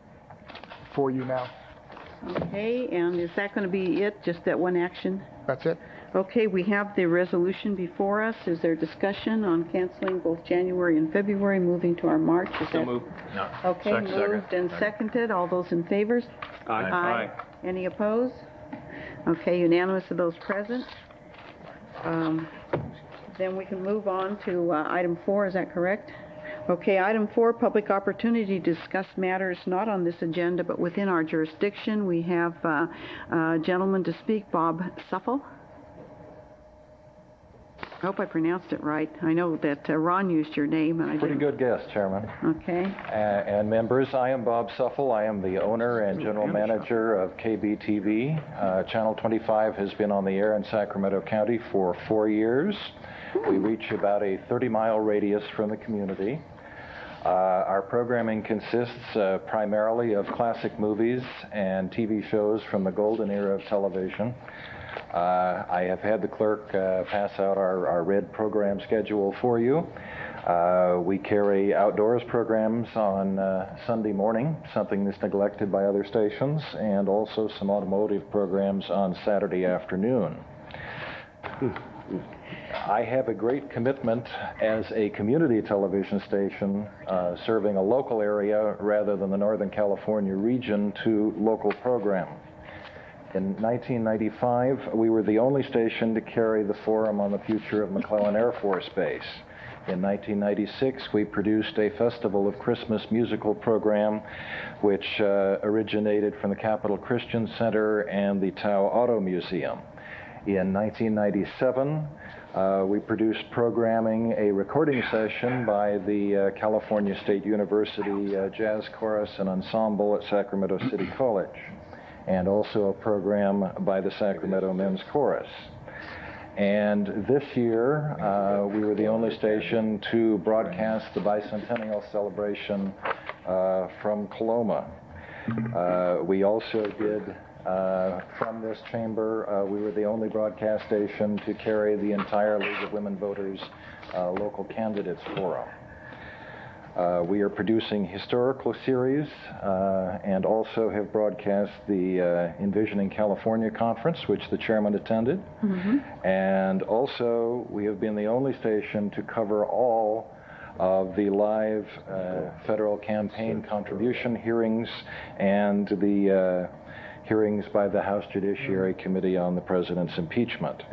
for you now. Okay, and is that going to be it, just that one action? That's it. Okay, we have the resolution before us. Is there discussion on canceling both January and February, moving to our March? Moved. No. Okay, moved and seconded. All those in favor? Aye. Any opposed? Okay, unanimous of those present. Then we can move on to item 4. Is that correct? Okay, item 4, public opportunity to discuss matters not on this agenda but within our jurisdiction. We have a gentleman to speak, Bob Suffel. I hope I pronounced it right. I know that Ron used your name. And Pretty good guess, Chairman. Okay. And members, I am Bob Suffel. I am the owner and general manager of KBTV. Channel 25 has been on the air in Sacramento County for 4 years. We reach about a 30-mile radius from the community. Our programming consists primarily of classic movies and TV shows from the golden era of television. I have had the clerk pass out our red program schedule for you. We carry outdoors programs on Sunday morning, something that's neglected by other stations, and also some automotive programs on Saturday afternoon. I have a great commitment as a community television station serving a local area rather than the Northern California region to local program. In 1995, we were the only station to carry the Forum on the Future of McClellan Air Force Base. In 1996, we produced a Festival of Christmas musical program which originated from the Capital Christian Center and the Tau Auto Museum. In 1997, we produced programming, a recording session by the California State University Jazz Chorus and Ensemble at Sacramento City College, and also a program by the Sacramento Men's Chorus. And this year, we were the only station to broadcast the bicentennial celebration from Coloma. We also did, from this chamber, we were the only broadcast station to carry the entire League of Women Voters local candidates forum. We are producing historical series and also have broadcast the Envisioning California Conference, which the chairman attended. And also, we have been the only station to cover all of the live federal campaign contribution hearings and the hearings by the House Judiciary Committee on the President's impeachment.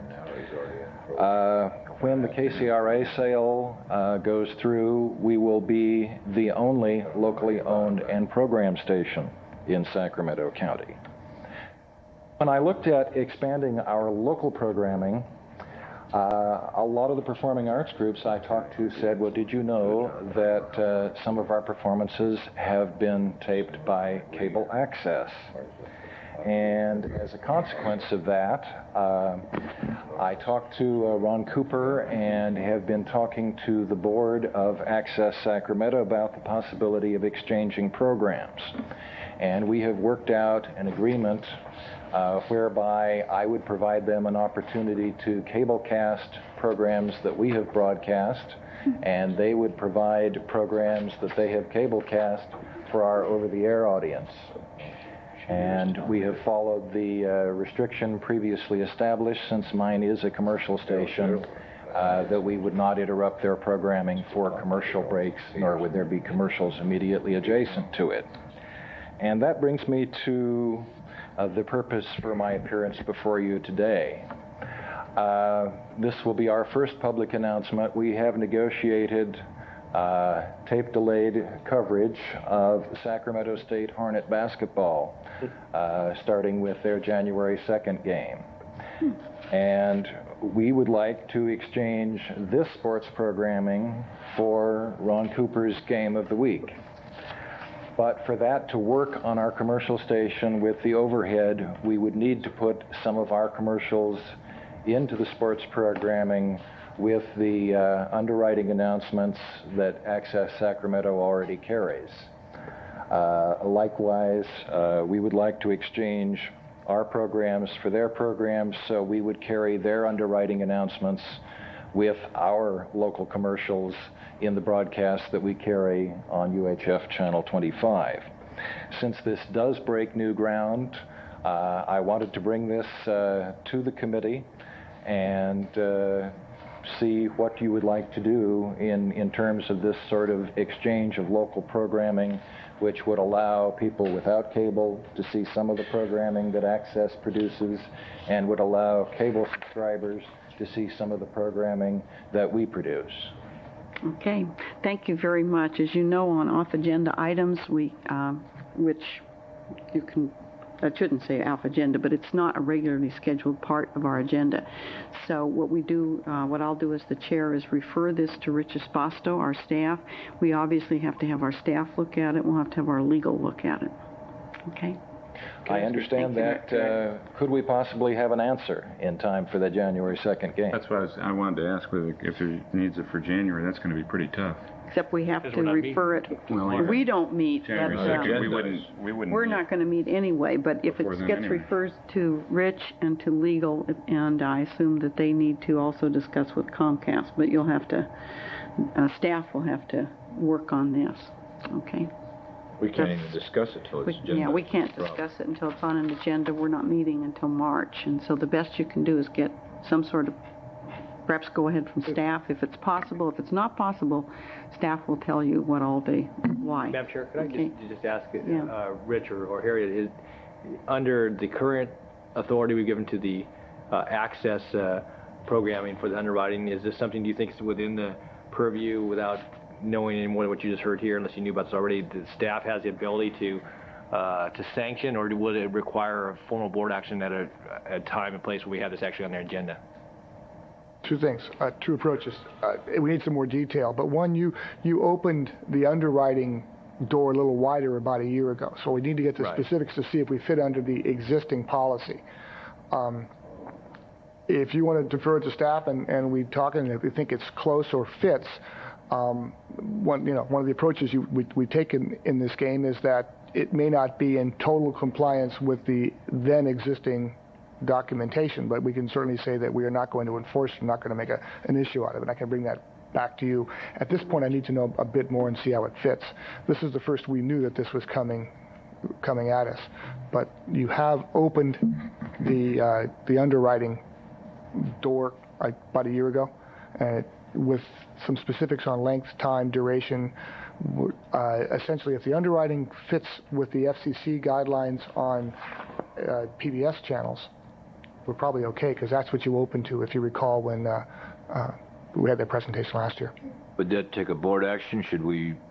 When the KCRA sale goes through, we will be the only locally owned and programmed station in Sacramento County. When I looked at expanding our local programming, a lot of the performing arts groups I talked to said, well, did you know that some of our performances have been taped by cable access? And as a consequence of that, I talked to Ron Cooper and have been talking to the board of Access Sacramento about the possibility of exchanging programs. And we have worked out an agreement whereby I would provide them an opportunity to cablecast programs that we have broadcast, and they would provide programs that they have cablecast for our over-the-air audience. And we have followed the restriction previously established, since mine is a commercial station, that we would not interrupt their programming for commercial breaks, nor would there be commercials immediately adjacent to it. And that brings me to the purpose for my appearance before you today. This will be our first public announcement. We have negotiated tape-delayed coverage of Sacramento State Hornet basketball, starting with their January 2nd game. And we would like to exchange this sports programming for Ron Cooper's Game of the Week. But for that to work on our commercial station with the overhead, we would need to put some of our commercials into the sports programming with the underwriting announcements that Access Sacramento already carries. Likewise, we would like to exchange our programs for their programs, so we would carry their underwriting announcements with our local commercials in the broadcast that we carry on UHF Channel 25. Since this does break new ground, I wanted to bring this to the committee and see what you would like to do in terms of this sort of exchange of local programming, which would allow people without cable to see some of the programming that Access produces, and would allow cable subscribers to see some of the programming that we produce. Okay, thank you very much. As you know, on off-agenda items, which you can, I shouldn't say off-agenda, but it's not a regularly scheduled part of our agenda. So what I'll do as the chair is refer this to Rich Esposto, our staff. We obviously have to have our staff look at it. We'll have to have our legal look at it. Okay? I understand that. Could we possibly have an answer in time for the January 2nd game? That's what I wanted to ask, whether if there needs it for January. That's going to be pretty tough. except we have Because to we're not refer it. Well, We don't meet. January That's, 2nd, we wouldn't we're meet not going to meet anyway, but if before it then gets anyway. referred to Rich and to legal, and I assume that they need to also discuss with Comcast, but you'll have to, staff will have to work on this, okay? We can't even discuss it till it's agenda. Yeah, we can't discuss it until it's on an agenda. We're not meeting until March, and so the best you can do is get some sort of, perhaps go ahead from staff if it's possible. If it's not possible, staff will tell you what all they, why. Madam Chair, could Okay. I just ask Yeah. Rich or Harriet, is, under the current authority we've given to the access programming for the underwriting, is this something do you think is within the purview without knowing any more than what you just heard here, unless you knew about this already, the staff has the ability to sanction, or would it require a formal board action at a time and place where we have this actually on their agenda? Two things, two approaches. We need some more detail, but one, you opened the underwriting door a little wider about a year ago, so we need to get the specifics to see if we fit under the existing policy. If you want to defer it to staff and we talk, and if we think it's close or fits, one of the approaches we take in this game is that it may not be in total compliance with the then existing documentation, but we can certainly say that we are not going to enforce, we're not going to make an issue out of it. I can bring that back to you. At this point, I need to know a bit more and see how it fits. This is the first we knew that this was coming at us, but you have opened the underwriting door about a year ago, and with some specifics on length, time, duration. Essentially, if the underwriting fits with the FCC guidelines on PBS channels, we're probably okay, because that's what you opened to, if you recall, when we had that presentation last year. Would that take a board action?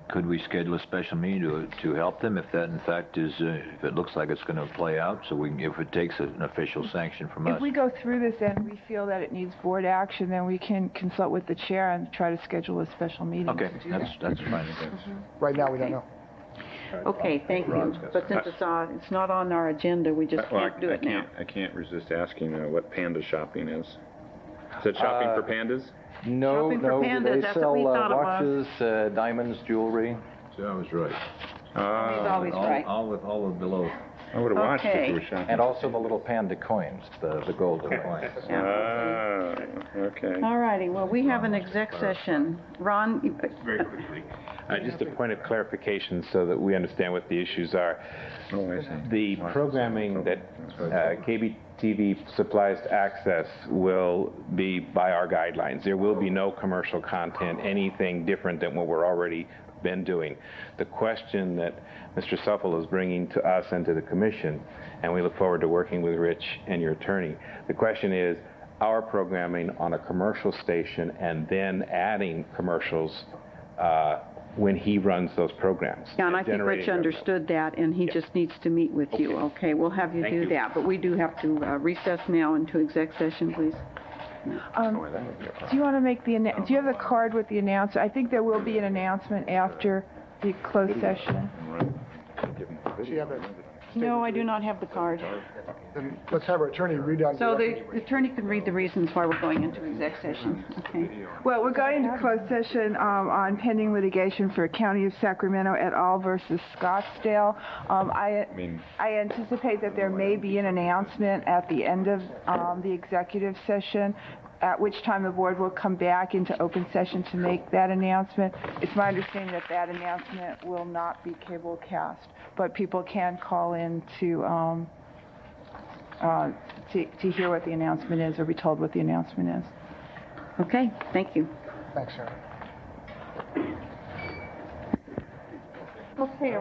Could we schedule a special meeting to help them if that in fact is, if it looks like it's going to play out, so we can, if it takes an official sanction from us? If we go through this and we feel that it needs board action, then we can consult with the chair and try to schedule a special meeting. Okay, that's fine. Right now, we don't know. Okay, thank you. But since it's not on our agenda, we just can't do it now. I can't resist asking what panda shopping is. Is it shopping for pandas? No, Shopping for pandas, they that's sell what we thought it was. watches, diamonds, jewelry. So I was right. He's always right. All below. I would have watched if Okay. you were shopping. And also the little panda coins, the gold coins. Okay. All righty, well, we have an exec session. Ron? Very quickly. Just a point of clarification so that we understand what the issues are. Oh, I see. The programming that KBTV supplies to Access will be by our guidelines. There will be no commercial content, anything different than what we're already been doing. The question that Mr. Suffel is bringing to us and to the Commission, and we look forward to working with Rich and your attorney, the question is our programming on a commercial station and then adding commercials when he runs those programs. Yeah, and I think Rich understood that, and he just needs to meet with you. Okay, we'll have you do that. But we do have to recess now into exec session, please. Do you want to make the, do you have the card with the announcement? I think there will be an announcement after the closed session. No, I do not have the card. Then let's have our attorney read out. So the attorney can read the reasons why we're going into exec session. Okay. Well, we're going into closed session on pending litigation for County of Sacramento et al. Versus Scottsdale. I anticipate that there may be an announcement at the end of the executive session, at which time the board will come back into open session to make that announcement. It's my understanding that that announcement will not be cable cast, but people can call in to hear what the announcement is or be told what the announcement is. Okay, thank you. Thanks, Sharon. Okay.